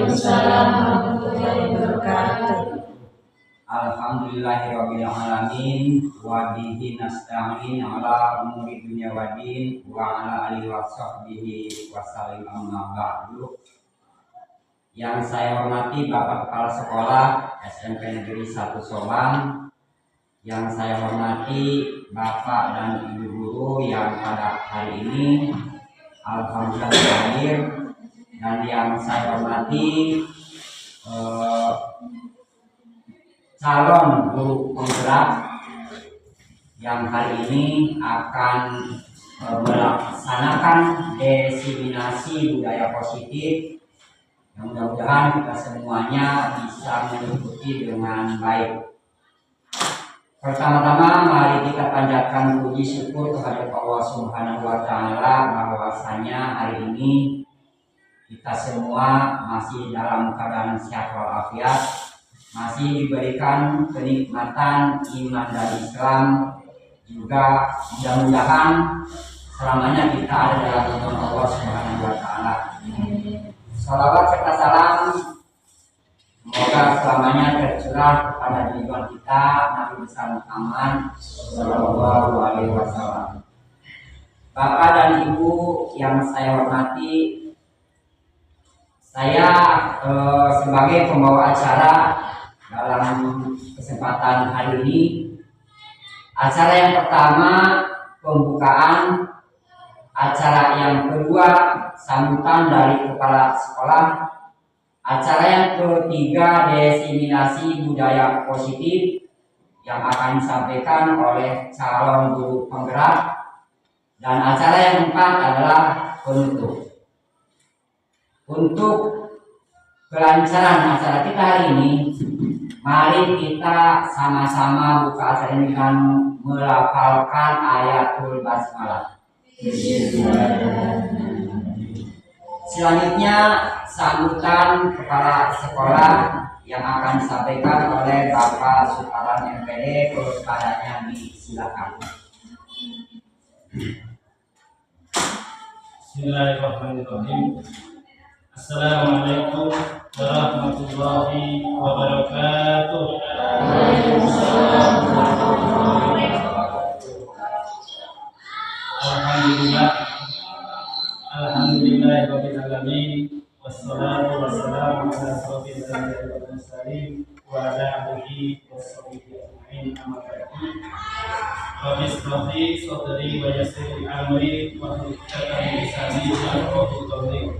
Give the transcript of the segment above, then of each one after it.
Waalaikumsalam warahmatullahi wabarakatuh. Alhamdulillahirabbil alamin wa bihi nasta'in ala umuri dunya waddin wa ala alihi washabbihi wasallim amma ba'du. Yang saya hormati Bapak Kepala Sekolah SMP Negeri 1 Sobang, yang saya hormati Bapak dan Ibu guru yang pada hari ini alhamdulillah hadir, dan yang saya hormati calon guru penggerak yang hari ini akan melaksanakan diseminasi budaya positif. Mudah-mudahan kita semuanya bisa mengikuti dengan baik. Pertama-tama mari kita panjatkan puji syukur kepada Allah Subhanahu wa Ta'ala bahwasanya hari ini kita semua masih dalam keadaan sehat walafiat, masih diberikan kenikmatan iman dan Islam, juga mudah-mudahan selamanya kita ada dalam lindungan Allah Subhanahu wa Ta'ala. Salawat serta salam semoga selamanya tercurah kepada junjungan kita Nabi besar Muhammad Sallallahu Alaihi Wasallam. Bapak dan Ibu yang saya hormati, saya sebagai pembawa acara dalam kesempatan hari ini, acara yang pertama pembukaan, acara yang kedua sambutan dari kepala sekolah, acara yang ketiga diseminasi budaya positif yang akan disampaikan oleh calon guru penggerak, dan acara yang keempat adalah penutup. Untuk kelancaran acara kita hari ini, mari kita sama-sama buka acara ini dengan melafalkan ayatul basmalah. Selanjutnya sambutan kepala sekolah yang akan disampaikan oleh Bapak Suparan MPD, kepadanya disilakan. Bismillahirrahmanirrahim. Assalamualaikum warahmatullahi wabarakatuh. Waalaikumsalam warahmatullahi wabarakatuh. Alhamdulillahirabbil alamin, wassalatu wassalamu ala asyrofil anbiya'i wal mursalin wa ala alihi washabbihi ajma'in, amma ba'du. Rabbi ishrah li sadri wa yassir li amri wahlul 'uqdatam min lisani yafqahu qawli.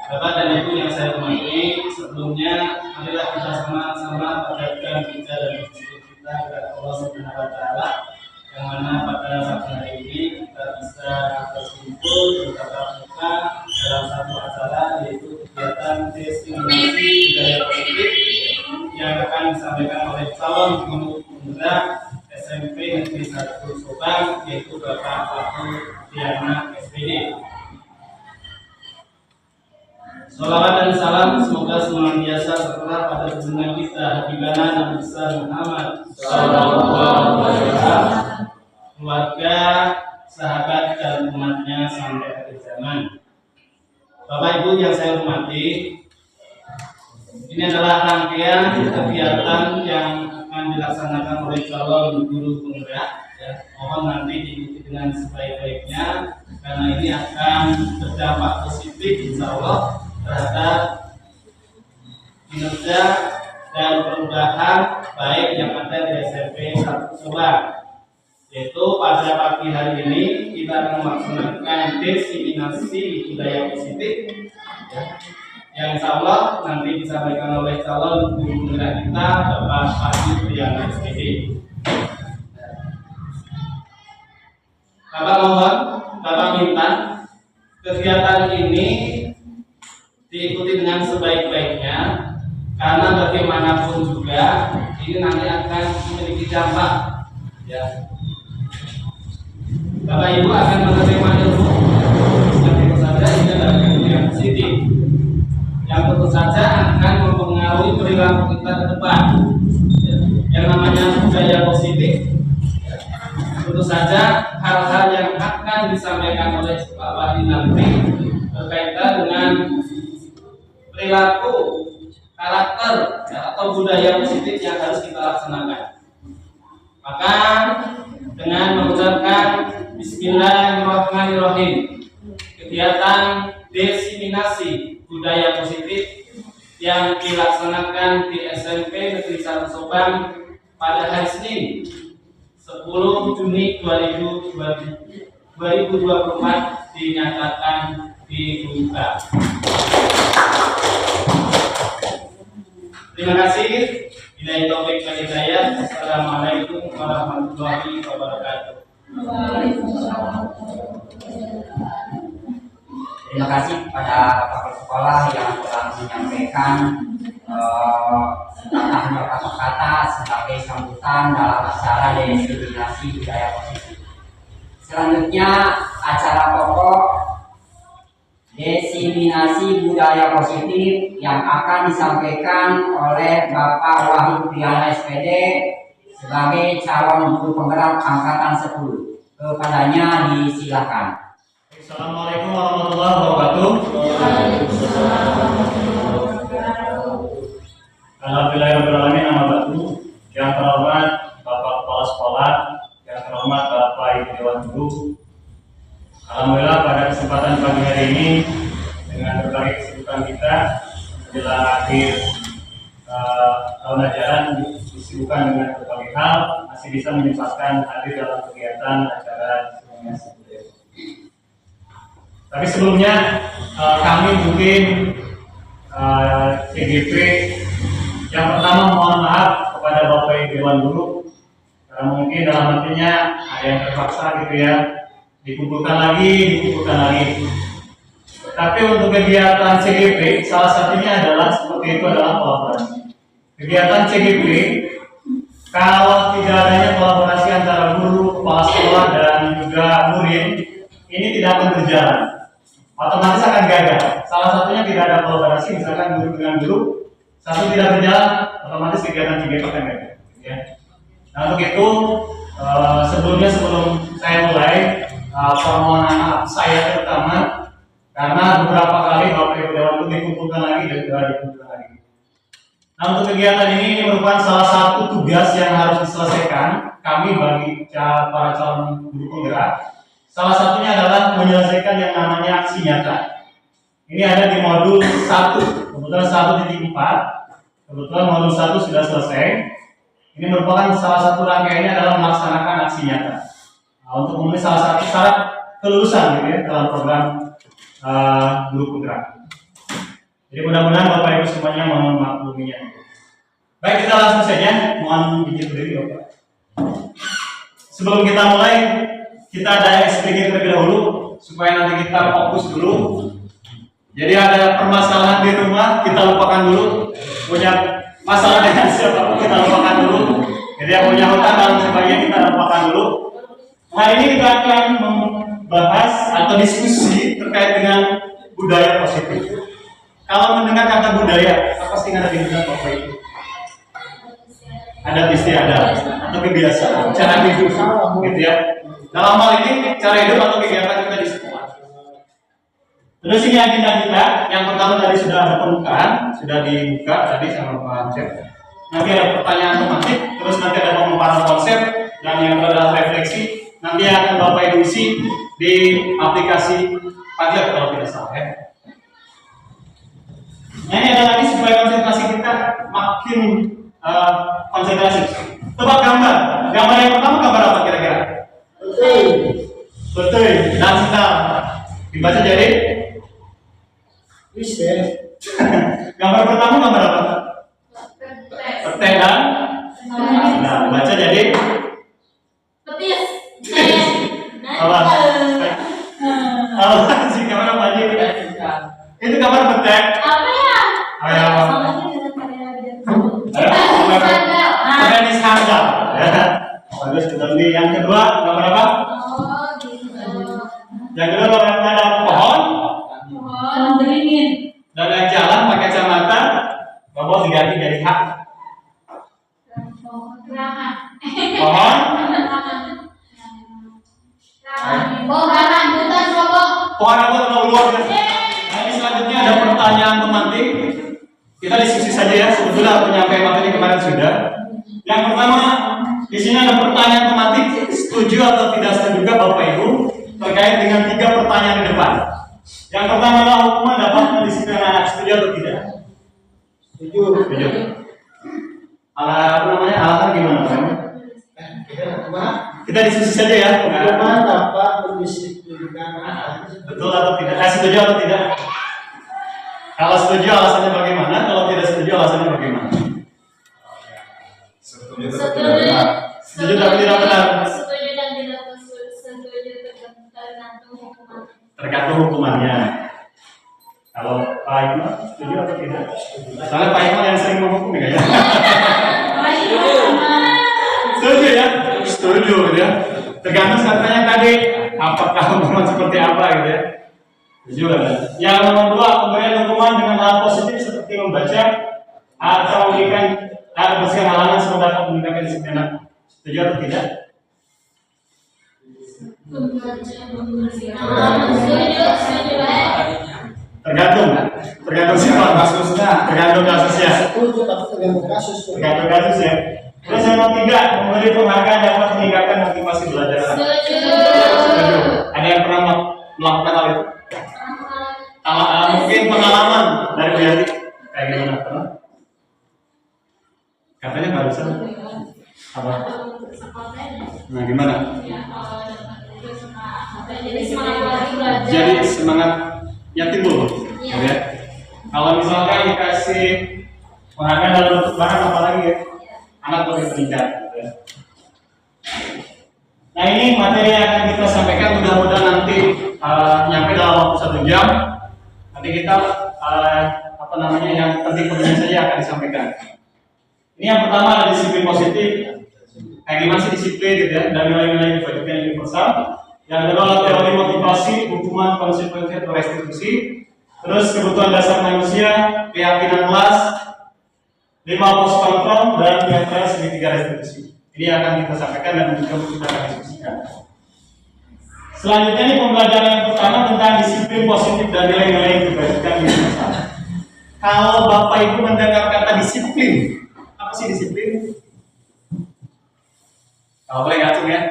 Bapak dan Ibu yang saya hormati, sebelumnya marilah kita sama-sama panjatkan puja dan bersyukur kita kepada Allah Subhanahu wa Ta'ala, yang mana pada saat hari ini kita bisa berkumpul bertatap muka dalam satu acara, yaitu kegiatan diseminasi budaya positif yang akan disampaikan oleh calon guru penggerak SMP Negeri 1 Sobang, yaitu Bapak Fatul Diana SPD. Salawat dan salam semoga senantiasa tercurah pada junjungan kita Habibana Nabi besar Muhammad Sallallahu Alaihi Wasallam, keluarga, sahabat dan umatnya sampai akhir zaman. Bapak Ibu yang saya hormati, ini adalah rangkaian kegiatan yang akan dilaksanakan oleh calon guru penggerak. Mohon nanti diikuti dengan sebaik-baiknya, karena ini akan berdampak positif insya Allah terhadap kinerja dan perubahan baik yang ada di SMP 1 Sobang. Yaitu pada pagi hari ini kita akan melaksanakan diseminasi budaya positif, yang insya Allah nanti disampaikan oleh calon guru penggerak kita Bapak Fatul Diana SPD. Bapak mohon, Bapak minta kegiatan ini diikuti dengan sebaik-baiknya, karena bagaimanapun juga ini nanti akan memiliki dampak, ya. Bapak Ibu akan menerima ilmu yang tentu saja ini adalah ilmu yang positif, yang tentu saja akan mempengaruhi perilaku kita ke depan, ya. Yang namanya budaya positif, ya. Tentu saja hal-hal yang akan disampaikan oleh Pak Wali nanti berkaitan dengan perilaku, karakter ya, atau budaya positif yang harus kita laksanakan. Maka dengan mengucapkan Bismillahirrahmanirrahim, kegiatan diseminasi budaya positif yang dilaksanakan di SMP Negeri 1 Subang pada hari Senin 10 Juni 2024 dinyatakan dibuka. Terima kasih. Bila taufik wal hidayah. Assalamualaikum warahmatullahi wabarakatuh. Terima kasih kepada Bapak Sekolah yang telah menyampaikan sepatah kata-kata sebagai sambutan dalam acara diseminasi budaya positif. Selanjutnya acara pokok diseminasi budaya positif yang akan disampaikan oleh Bapak Wahid Priana SPD sebagai calon guru penggerak angkatan 10. Kepadanya disilakan. Assalamualaikum warahmatullahi wabarakatuh. Alhamdulillahirrahmanirrahim. Nama baku yang terhormat Bapak Kepala Sekolah, yang terhormat Bapak Ibu Dewan Guru. Alhamdulillah pada kesempatan pagi hari ini dengan berbagai kesibukan kita menjelang akhir tahun ajaran, disibukkan dengan berbagai hal, masih bisa menyempatkan hadir dalam kegiatan acara diseminasi budaya. Tapi sebelumnya kami mungkin CGP yang pertama mohon maaf kepada Bapak Ibu Dewan Guru karena mungkin dalam artinya ada yang terpaksa gitu ya, dikumpulkan lagi. Tapi untuk kegiatan CGP salah satunya adalah seperti itu adalah kolaborasi. Kegiatan CGP kalau tidak adanya kolaborasi antara guru, kepala sekolah dan juga murid, ini tidak akan berjalan. Otomatis akan gagal. Salah satunya tidak ada kolaborasi, misalkan guru dengan guru, satu tidak berjalan, otomatis kegiatan CGP akan gagal. Ya. Nah untuk itu sebelum saya mulai permohonan maaf saya terutama karena beberapa kali Bapak Ibu Dewan Guru dikumpulkan lagi dan juga dikumpulkan lagi. Nah untuk kegiatan ini merupakan salah satu tugas yang harus diselesaikan kami bagi para calon guru penggerak. Salah satunya adalah menyelesaikan yang namanya aksi nyata. Ini ada di modul 1, kebetulan 1.4. Kebetulan modul 1 sudah selesai. Ini merupakan salah satu rangkaiannya adalah melaksanakan aksi nyata. Nah, untuk memenuhi salah satu syarat kelulusan gitu ya, dalam program guru penggerak. Jadi mudah-mudahan Bapak Ibu semuanya memakluminya. Baik, kita langsung saja. Mohon izin berdiri Bapak. Sebelum kita mulai, kita ada SPG terlebih dahulu supaya nanti kita fokus dulu. Jadi ada permasalahan di rumah kita lupakan dulu. Punya masalah dengan siapapun kita lupakan dulu. Jadi yang punya hutang dan sebagainya kita lupakan dulu. Hari ini kita akan membahas atau diskusi terkait dengan budaya positif. Kalau mendengar kata budaya, apa sih yang ada di benak Bapak Ibu? Adat istiadat atau kebiasaan, cara hidup, gitu ya. Dalam hal ini cara hidup atau kegiatan kita di sekolah. Terus ini agenda kita, yang pertama tadi sudah ada pembukaan, sudah dibuka tadi sama Pak Cep. Nanti ada pertanyaan tematik, terus nanti ada pemaparan konsep dan yang adalah refleksi. Nanti akan Bapak Ibu isi di aplikasi Padlet kalau tidak salah ya. Nah ini ada lagi supaya konsentrasi kita makin konsentrasi. Tebak gambar. Gambar yang pertama gambar apa kira-kira? Betul. Dan sedang dibaca jadi gambar pertama gambar apa? Petai dan nah, baca jadi Petis. apa? Si gambar apa aja? Itu gambar petai. Apa ya? Ayo. Tenis handal. Bagus, betul. Yang kedua gambar apa? Oh, gitu. Yang kedua gambar ada pohon. Pohon beringin. Dan ada jalan pakai kacamata. Bapak diganti dari hak. Gerangan. Pohon. Oh, rambutan, Robo. Pohon apa terlalu luar biasa. Nah, ini selanjutnya ada pertanyaan tematik. Kita diskusi saja ya, sebetulnya penyampaian materi kemarin sudah. Yang pertama, di sini ada pertanyaan tematik, setuju atau tidak setuju Bapak Ibu terkait dengan 3 pertanyaan di depan. Yang pertama adalah hukuman dapat mendisiplin anak, setuju atau tidak? Setuju. Setuju. Alasan gimana Pak? Kita diskusi saja ya. Hukuman dapat mendisiplinkan anak. Betul atau tidak? Setuju atau tidak? Kalau setuju alasannya bagaimana? Kalau tidak setuju alasannya bagaimana? Setuju. Setuju tapi tidak benar. Setuju dan tidak setuju tergantung hukuman. Tergantung hukumannya. Kalau Pak Iqbal setuju atau tidak? Soalnya Pak Iqbal yang sering menghukum ya. Setuju ya? Setuju ya. Tergantung katanya tadi apakah hukuman seperti apa gitu ya. Setuju kan? Yang nomor 2, pemberian hukuman dengan hal positif seperti membaca atau memberikan bersihkan halangan supaya dapat meningkatkan disiplin. Setuju atau tidak? Tergantung siapa kasusnya, tergantung kasusnya. Setuju tapi tergantung kasus. Tergantung kasus ya. Terus yang nomor 3, memberi penghargaan dapat meningkatkan motivasi belajar. Setuju. Ada yang pernah melakukan hal itu? Mungkin pengalaman dari Bu Yati kayak gimana? Pernah? Katanya barusan apa? Nah gimana? Jadi semangat lagi belajar. Jadi semangatnya timbul, Iya. ya. Kalau misalkan dikasih penghargaan dalam bentuk barang apalagi ya, anak lebih meningkat. Gitu ya. Nah ini materi yang akan kita sampaikan mudah-mudahan nanti nyampe dalam waktu 1 jam. Nanti kita yang penting-pentingnya saja akan disampaikan. Ini yang pertama ada disiplin positif. Kayak gimana sih disiplin gitu ya, dan nilai-nilai kebajikan yang universal. Yang kedua adalah teori motivasi, hukuman, konsekuensi atau restitusi. Terus kebutuhan dasar manusia, keyakinan kelas, 5 pos kontrol, dan yang terakhir segitiga restitusi. Ini akan kita sampaikan dan juga kita akan diskusikan. Selanjutnya ini pembelajaran yang pertama tentang disiplin positif dan nilai-nilai kebajikan universal. Kalau Bapak Ibu mendengar kata disiplin, apa sih disiplin? Kalau boleh ngacung ya,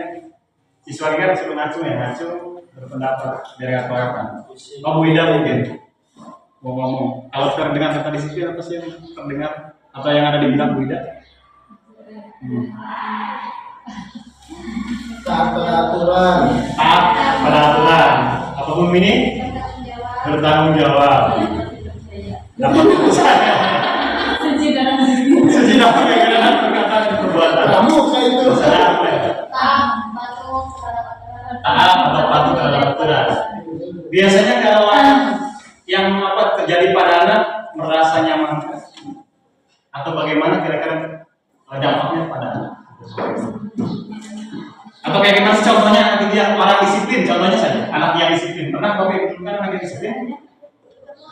siswa kan suruh ngacung ya, ngacung berpendapat biar nggak kelewatan. Oh Bu Ida mungkin mau ngomong. Kalau terdengar kata disiplin apa sih yang terdengar atau yang ada di benak Bu Ida? Taat pada aturan. Taat pada aturan. Apapun ini bertanggung jawab. Dapat keputusan. Suci dalam kegiatan perkataan dan perbuatan. Kamu kayak itu. Taat atau patuh terhadap aturan. Biasanya kalau yang terjadi pada anak merasa nyaman atau bagaimana kira-kira dampaknya pada anak? Atau kayak gimana sih contohnya nanti dia orang disiplin, contohnya saja anak yang disiplin. Pernah Bapak Ibu kan anak yang disiplin?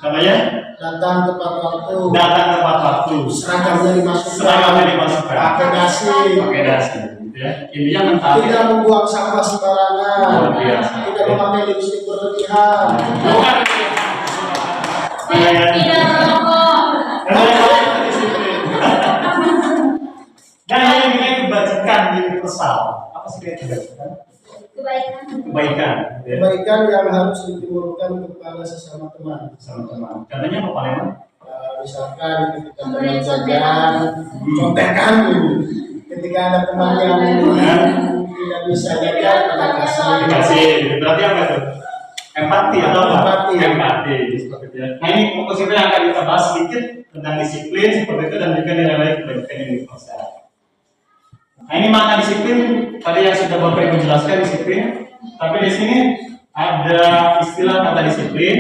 Contohnya? Datang tepat waktu. Datang tepat waktu. Seragamnya dimasukkan. Seragamnya dimasukkan. Pakai dasi. Pakai dasi. Ya. Intinya mentah. Tidak membuang sampah sembarangan. Luar biasa. Tidak memakai lipstik berlebihan. Bukan. Tidak merokok. Dan yang namanya kebajikan universal. Apa sih kebajikan? Kebaikan. Kebaikan. Ya. Kebaikan yang harus ditimbulkan kepada sesama teman. Sama teman. Contohnya apa Pak Leman? Misalkan ketika Memberi teman jajan, contekan dulu. Ketika ada teman yang tidak bisa jajan, kita kasih. Dikasih. Berarti apa itu? Empati atau apa? Empati. Empati. Seperti itu. Nah ini fokusnya yang akan kita bahas sedikit tentang disiplin seperti itu dan juga nilai kebajikan universal. Nah ini makna disiplin tadi yang sudah Bapak Ibu jelaskan disiplin. Tapi di sini ada istilah kata disiplin.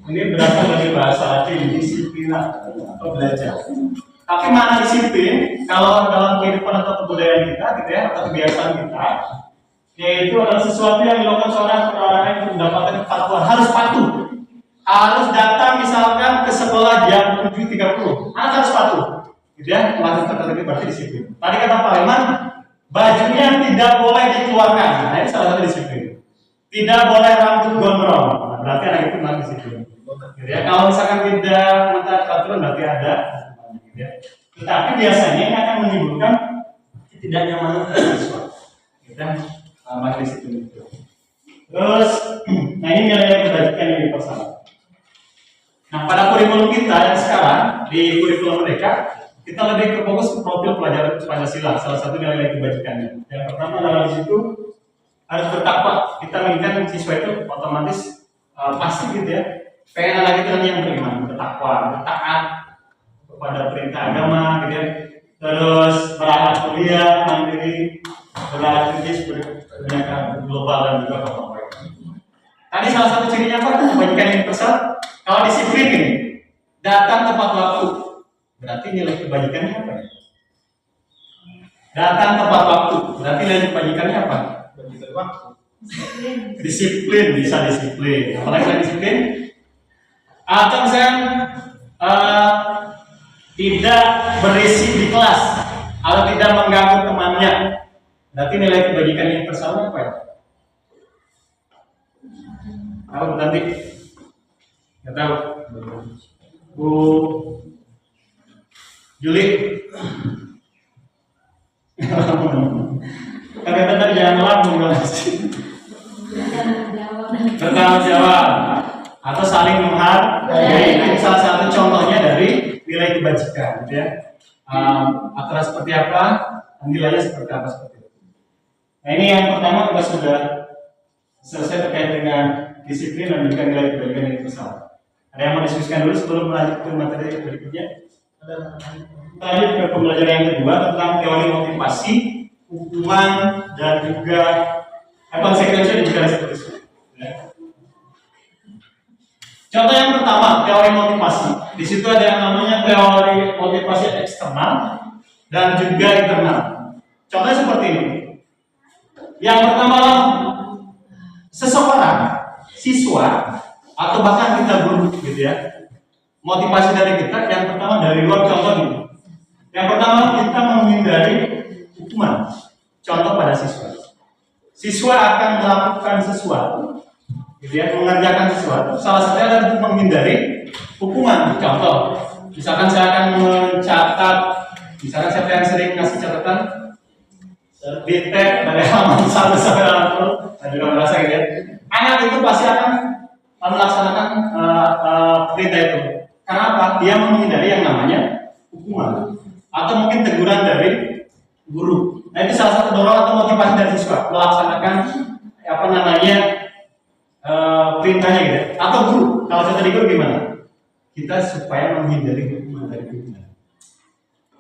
Ini berasal dari bahasa Latin disiplina atau belajar. Tapi makna disiplin kalau dalam kehidupan atau kebudayaan kita, gitu ya, atau kebiasaan kita, yaitu adalah sesuatu yang dilakukan seorang perorangan untuk mendapatkan kepatuhan. Harus patuh, harus datang misalkan ke sekolah jam 7.30. Anak harus patuh, gitu ya. Melakukan tertentu berarti disiplin. Tadi kata Pak Leman, bajunya tidak boleh dikeluarkan. Nah ini salah satu disiplin. Tidak boleh rambut gondrong. Nah, berarti anak itu melanggar disiplin. Ya, kalau misalkan tidak mentaati aturan berarti ada gitu ya. Tetapi biasanya ini akan menimbulkan ketidaknyamanan siswa. Kita majelis itu. Terus, nah ini nilai kebajikan yang dipersyaratkan. Nah, pada kurikulum kita yang sekarang di kurikulum mereka kita lebih ke fokus ke profil pelajaran Pancasila. Salah satu nilai kebajikannya. Yang pertama adalah di situ harus bertakwa. Kita menginginkan siswa itu otomatis pasti gitu ya. Pengen anak itu nanti yang beriman, bertakwa, bertaat kepada perintah agama, gitu ya. Terus berakhlak mulia, mandiri, berakhlak kritis, berpendidikan global dan juga korporat. Tadi salah satu cirinya apa? Kebajikan yang besar. Kalau disiplin ini, datang tepat waktu, berarti nilai kebajikannya apa? Datang tepat waktu, berarti nilai kebajikannya apa? Disiplin, bisa disiplin. Apalagi selain disiplin? Atau misalnya tidak berisik di kelas atau tidak mengganggu temannya, berarti nilai kebajikan yang bersama apa ya? Tahu nanti? Nggak tahu. Bu Juli. Kata tadi jangan melambung bertanggung jawab atau saling menghargai. Ini salah satu contohnya dari nilai kebajikan, gitu ya. Aturan seperti apa, nilainya seperti apa seperti itu. Nah ini yang pertama kita sudah selesai terkait dengan disiplin dan juga nilai kebajikan yang besar. Ada yang mau diskusikan dulu sebelum melanjut ke materi berikutnya? Lanjut ke pembelajaran yang kedua tentang teori motivasi, hukuman dan juga konsekuensi dan juga resiko. Contoh yang pertama, teori motivasi. Di situ ada yang namanya teori motivasi eksternal dan juga internal. Contohnya seperti ini. Yang pertama, seseorang, siswa, atau bahkan kita guru, gitu ya. Motivasi dari kita yang pertama dari luar, contoh ini. Yang pertama, kita menghindari hukuman. Contoh pada siswa. Siswa akan melakukan sesuatu, gitu ya, mengerjakan sesuatu. Salah satunya adalah untuk menghindari hukuman. Contoh, misalkan saya akan mencatat, misalkan siapa yang sering ngasih catatan di tab dari halaman 1 sampai halaman 10, saya juga merasa gitu ya. Anak itu pasti akan melaksanakan perintah itu. Karena apa? Dia menghindari yang namanya hukuman atau mungkin teguran dari guru. Nah itu salah satu dorongan atau motivasi dari siswa melaksanakan apa namanya perintahnya gitu ya. Atau guru, kalau saya tadi guru gimana? Kita supaya menghindari hukuman dari guru.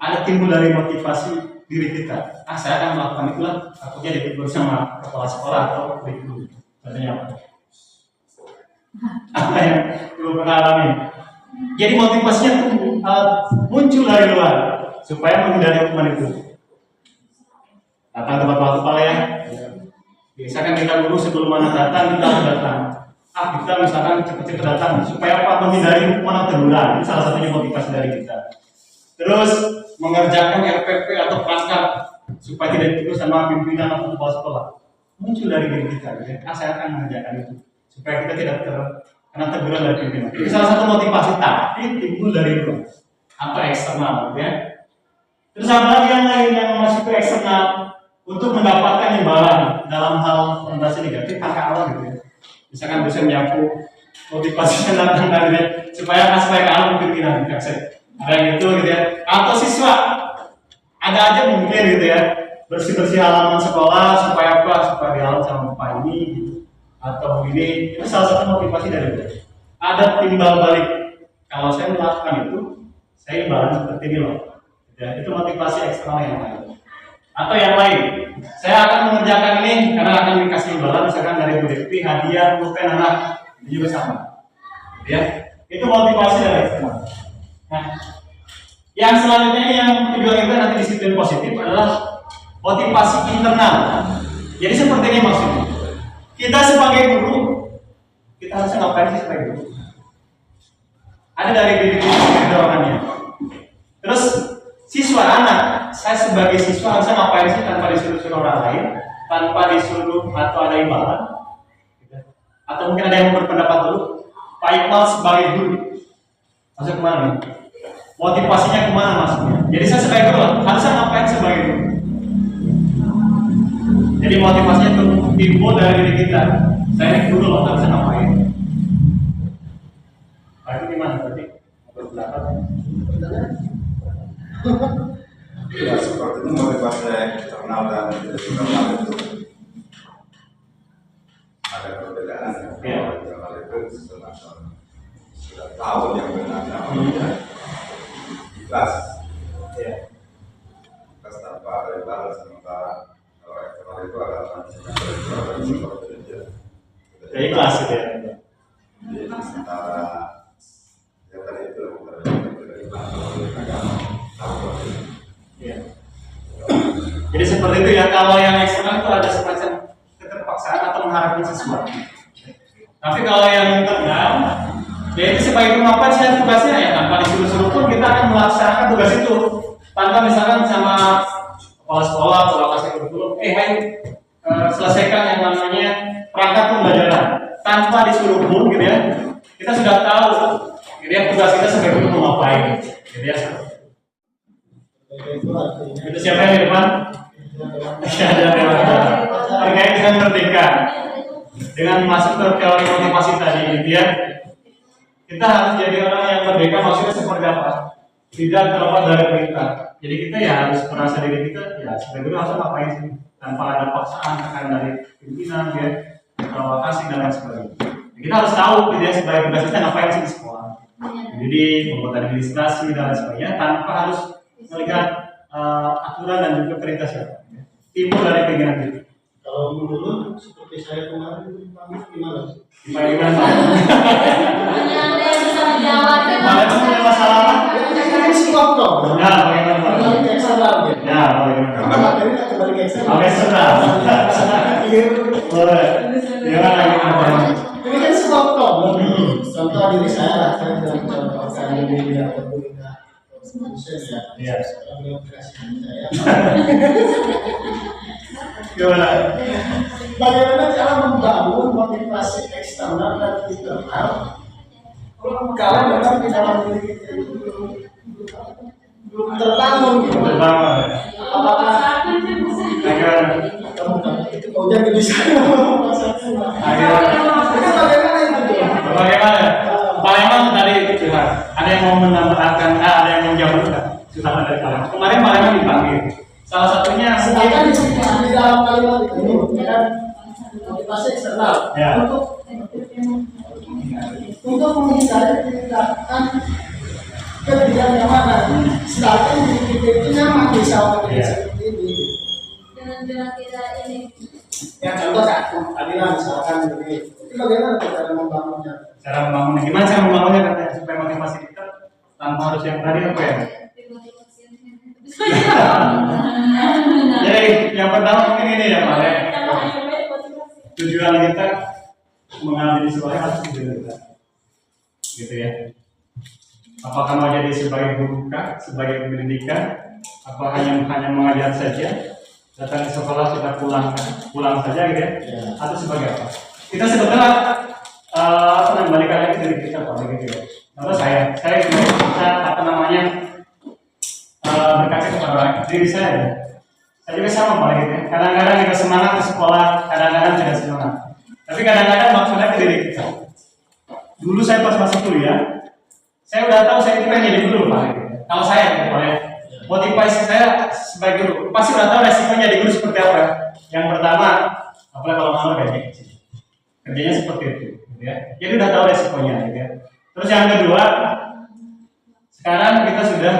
Ada timbul dari motivasi diri kita. Saya akan melakukan itulah, takutnya ditegur sama kepala sekolah atau guru. Contohnya apa? Apa yang belum pernah alami? Jadi motivasinya muncul dari luar supaya menghindari hukuman itu. Datang tepat waktu Pak ya. Biasakan kita guru sebelum anak datang kita harus datang. Kita misalkan cepat-cepat datang supaya apa? Menghindari hukuman atau teguran. Ini salah satunya motivasi dari kita. Terus mengerjakan RPP atau praskar supaya tidak ditegur sama pimpinan atau kepala sekolah. Muncul dari diri kita. Saya akan mengerjakan itu supaya kita tidak karena teguran dari pimpinan. Itu salah satu motivasi, tapi timbul dari luar atau eksternal, ya. Terus apa lagi yang lain yang masuk ke eksternal untuk mendapatkan imbalan dalam hal konotasi negatif angka awal gitu ya. Misalkan dosen menyapu, motivasinya datang dari supaya kalah pimpinan dikasih. Ada yang gitu ya. Atau siswa ada aja mungkin gitu ya bersih-bersih halaman sekolah supaya apa? Supaya dihalang sama bapak ini gitu. Atau ini salah satu motivasi dari itu. Ada timbal balik. Kalau saya melakukan itu, saya imbalan seperti ini loh. Ya, itu motivasi eksternal yang lain. Atau yang lain, saya akan mengerjakan ini karena akan dikasih imbalan misalkan dari Bu Devi, hadiah, pulpen anak, ini juga sama. Ya, itu motivasi dari eksternal. Nah, yang selanjutnya yang kedua kita nanti disiplin positif adalah motivasi internal. Jadi seperti ini maksudnya. Kita sebagai guru, kita harus ngapain sih sebagai guru? Ada dari diri kita dorongannya. Terus siswa anak, saya sebagai siswa harusnya ngapain sih tanpa disuruh orang lain, tanpa disuruh atau ada imbalan? Atau mungkin ada yang berpendapat dulu, Pak Iqbal sebagai guru, masuk kemana nih? motivasinya kemana masuknya. Jadi saya sebagai guru harusnya ngapain sebagai guru. Jadi motivasinya timbul dari diri kita. Saya ini guru loh, harusnya ngapain. Nah, itu gimana berarti? Berpendapat? Ya, seperti itu motivasi eksternal dan internal itu ada perbedaan. Ya. Internal itu sudah tahu yang benar namanya ikhlas. Ya. Ikhlas tanpa ada balas, sementara kalau eksternal itu ada seperti itu. Ya, ikhlas gitu ya. Jadi sementara yang tadi itu ikhlas agama. Ya. Jadi seperti itu ya, kalau yang eksternal itu ada semacam keterpaksaan atau mengharapkan sesuatu. Tapi kalau yang internal, ya itu sebagai kemampuan saya tugasnya ya, tanpa disuruh-suruh pun kita akan melaksanakan tugas itu. Tanpa misalkan sama kepala sekolah atau lokasi kurikulum, ayo selesaikan yang namanya perangkat pembelajaran. Tanpa disuruh pun gitu ya, kita sudah tahu gitu ya, tugas kita sebagai guru mau ngapain gitu ya. Itu siapa yang di depan? Terkait dengan merdeka, dengan masuk ke teori motivasi tadi gitu ya. Kita harus jadi orang yang merdeka, maksudnya seperti apa? Tidak terlepas dari perintah. Jadi kita ya harus merasa diri kita ya sebagai guru harus ngapain sih, tanpa ada paksaan akan dari pimpinan ya, lokasi dan lain sebagainya. Kita harus tahu gitu ya, sebagai tugas kita ngapain sih di sekolah. Jadi membuat administrasi dan lain sebagainya tanpa harus melihat aturan dan juga perintah siapa. Timbul dari keinginan kita. Kalau menurut seperti saya kemarin itu gimana? Gimana? Hanya ada yang bisa menjawab. Malah kamu ada masalah apa? Kan sebuah problem. Ya, bagaimana? Kembali ke eksternal gitu. Ya, bagaimana? Karena materi kita kembali ke eksternal. Oke, sudah. Boleh. Gimana? Ini kan sebuah problem. Contoh diri saya lah, saya bilang contoh diri ataupun dosen ya. Iya. Beliau kasih saya. Gimana? Bagaimana cara membangun motivasi eksternal dan internal kalau memang di dalam diri kita itu belum terbangun gitu. Terbangun. Apakah Gimana? itu ujian ke bisa? Bagaimana itu? Bagaimana? Pak Leman tadi itu ada yang mau menambahkan, ada yang mau menjawab enggak? Sudah ada dari Pak. Kemarin Pak Leman dipanggil. Salah satunya Sedangkan di dalam kalimat itu kan motivasi eksternal Ya. untuk menghindari tindakan ketidaknyamanan. Sedangkan diri kita itu nyaman di sama Ya. seperti ini. Dengan kita ini. Ya contoh kan, tadi lah misalkan begini. Itu bagaimana cara membangunnya? cara membangunnya. Gimana cara membangunnya katanya supaya motivasi kita tanpa harus yang tadi apa ya? Jadi yang pertama mungkin ini ya Pak ya. Tujuan kita mengambil sekolah harus kita, gitu ya. Apakah mau jadi sebagai guru kah, sebagai pendidikan, apa hanya mengajar saja, datang ke sekolah sudah pulang saja gitu ya, atau sebagai apa? Kita sebetulnya balik lagi ke diri kita Pak gitu ya. Contoh saya bisa berkaca kepada diri saya juga sama Pak gitu ya. Kadang-kadang kita semangat ke sekolah, kadang-kadang tidak semangat. Tapi kadang-kadang maksudnya ke diri kita. Dulu saya pas masuk kuliah, saya udah tahu saya itu pengen jadi guru Pak. Gitu. Kalau saya gitu Pak ya, motivasi saya sebagai guru, pasti udah tahu resikonya jadi guru seperti apa. Yang pertama, apalagi kalau malu gaji kecil, kerjanya seperti itu, gitu ya. Jadi udah tahu resikonya, gitu ya. Terus yang kedua, sekarang kita sudah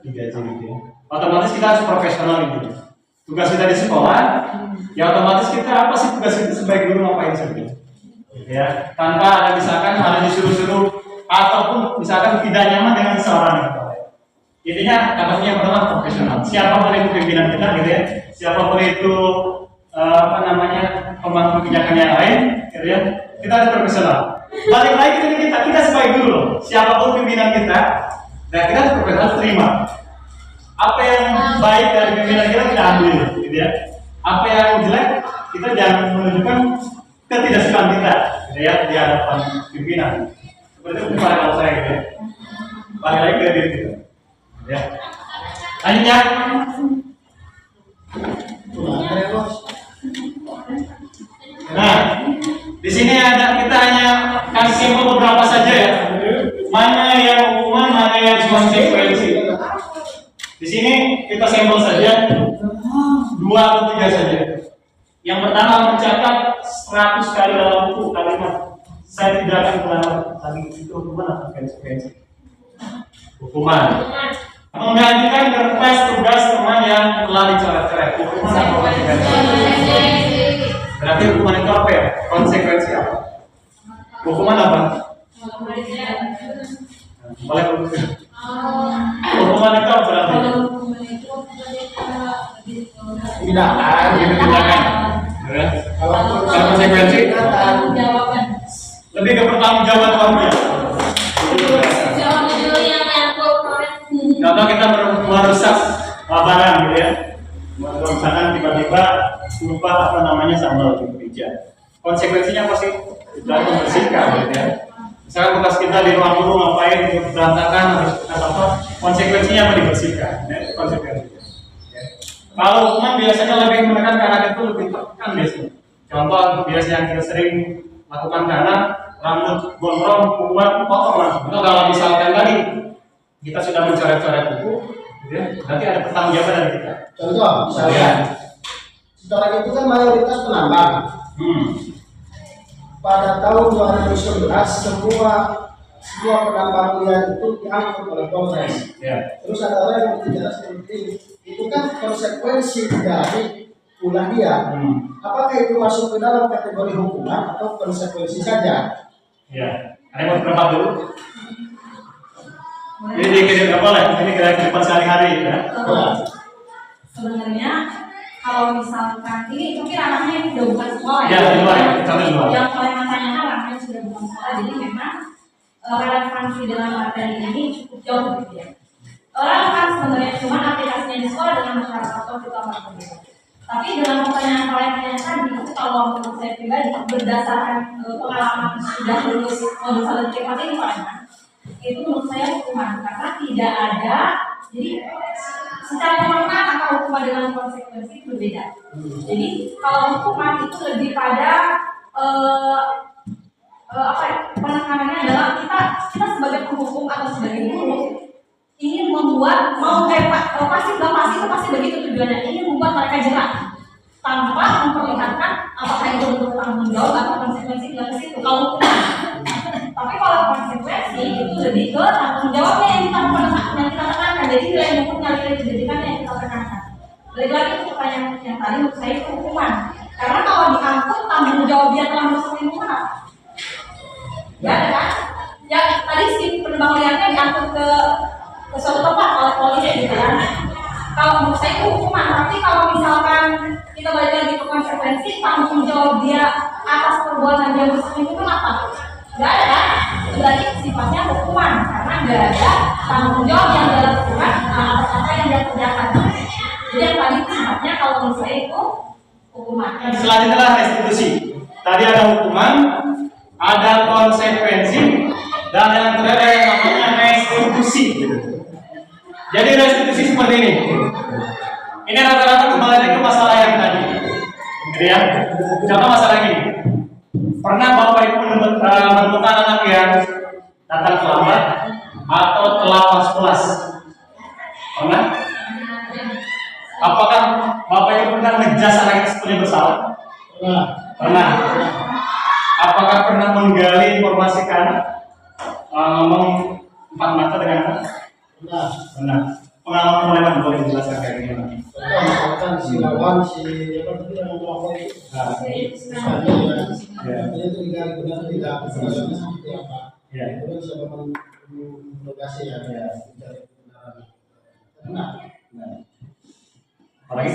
digaji, gitu ya. Otomatis kita harus profesional gitu. Tugas kita di sekolah, ya otomatis kita apa sih tugas kita sebagai guru ngapain saja, gitu ya. Tanpa ada misalkan ada disuruh-suruh ataupun misalkan tidak nyaman dengan seorang gitu. Intinya katanya yang pertama profesional. Siapapun itu pimpinan kita gitu ya, siapapun itu pembantu kebijakan yang lain, gitu ya, kita harus profesional. Balik lagi ke kita sebagai guru loh. Siapapun pimpinan kita, dan kita harus profesional terima. Apa yang baik dari pimpinan kita ambil, gitu ya. Apa yang jelek kita jangan menunjukkan ketidaksukaan kita, gitu ya, di hadapan pimpinan. Seperti itu kalau saya gitu ya. Balik lagi ke diri kita. Ya. Lanjut ya. Nah, di sini kita hanya kasih sampel beberapa saja ya. Mana yang hukuman, mana yang konsekuensi. Di sini kita sampel saja 2 atau 3 saja. Yang pertama mencatat 100 kali dalam buku kalimat saya tidak akan melanggar tadi itu hukuman atau konsekuensi? Hukuman. Menggantikan kertas tugas teman yang telah dicoret-coret. Hukuman atau konsekuensi? Berarti hukuman itu apa ya? Konsekuensi apa? Hukuman apa? Boleh hukuman itu apa berarti? Tindakan, Tindakan. Ya. Kalau konsekuensi lebih ke pertanggungjawaban orangnya. Contoh kita merusak barang gitu ya. Misalkan tiba-tiba lupa apa namanya sambal di meja. Konsekuensinya apa sih? Kita harus membersihkan gitu ya. Misalkan bekas kita di ruang guru ngapain berantakan harus apa? Konsekuensinya apa dibersihkan? Ya, konsekuensinya. Ya. Kalau hukuman biasanya lebih menekan ke anak itu lebih tekan biasanya. Contoh biasanya yang kita sering lakukan karena rambut gondrong, kuat, potong langsung. Itu kalau misalkan tadi kita sudah mencoret-coret buku, gitu ya, nanti ada pertanggungjawaban dari kita. Contoh, misalnya, sekarang itu kan mayoritas penambang. Pada tahun 2011 semua penambang liar itu diangkut oleh Polres. Ya. Terus ada orang yang bicara seperti ini. Itu kan konsekuensi dari ulah dia. Apakah itu masuk ke dalam kategori hukuman atau konsekuensi saja? Ya. Ada yang berapa dulu? Ini kita boleh. Ini kehidupan sehari-hari ya. Sebenarnya kalau misalkan ini mungkin anaknya ini udah bukan sekolah Ya, di luar ya. Contoh di luar. Yang paling tanyakan anaknya sudah bukan sekolah, jadi memang relevansi dengan materi ini cukup jauh gitu ya. Orang kan sebenarnya cuma aplikasinya di sekolah dengan masyarakat atau kita akan berbeda. Tapi dengan pertanyaan kalian tadi, itu kalau menurut saya pribadi berdasarkan pengalaman sudah lulus modul 1 privat ini Pak, itu menurut saya hukuman karena tidak ada, jadi secara pemaknaan antara hukuman dengan konsekuensi itu berbeda. Jadi kalau hukuman itu lebih pada penekanannya adalah kita sebagai penghukum atau sebagai guru ingin membuat pasti itu pasti begitu tujuannya, ingin membuat mereka jerah tanpa memperlihatkan apakah itu bentuk tanggung jawab atau konsekuensi tidak ke situ kalau hukuman. Tapi kalau konsekuensi itu lebih ke tanggung jawabnya yang kita tekankan. Jadi nilai hukumnya, nilai pendidikannya yang kita tekankan. Balik lagi ke pertanyaan yang tadi menurut saya itu hukuman. Karena kalau diangkut tanggung jawab dia telah masuk lingkungan apa? Ya ada kan? Ya tadi si penambang liarnya diangkut ke suatu tempat oleh polisi gitu kan. Kalau menurut saya itu hukuman. Tapi kalau misalkan kita balik lagi ke konsekuensi, tanggung jawab dia atas perbuatan dia masuk lingkungan apa? Gak ada kan? Berarti sifatnya hukuman karena gak ada tanggung jawab yang dia lakukan atas apa yang dia kerjakan. Jadi yang tadi sifatnya kalau menurut saya itu hukuman. Selanjutnya adalah restitusi. Tadi ada hukuman, ada konsekuensi, dan yang terakhir yang namanya restitusi. Jadi restitusi seperti ini. Ini rata-rata kembali ke masalah yang tadi. Gitu ya. Contoh masalah ini. Pernah Bapak Ibu menemukan anak yang datang terlambat atau telat pas kelas? Pernah? Apakah Bapak Ibu pernah ngejas anak itu sepenuhnya bersalah? Pernah. Apakah pernah menggali informasi ke anak? Ngomong empat mata dengan anak? Pernah. Pengalaman mana boleh dijelaskan kayak gini? Misalkan si lawan si apa tadi yang ngomong itu, dia itu tidak benar tidak sebenarnya seperti apa? Kemudian siapa mendogasi ya mencari kebenaran. Benar. Apalagi?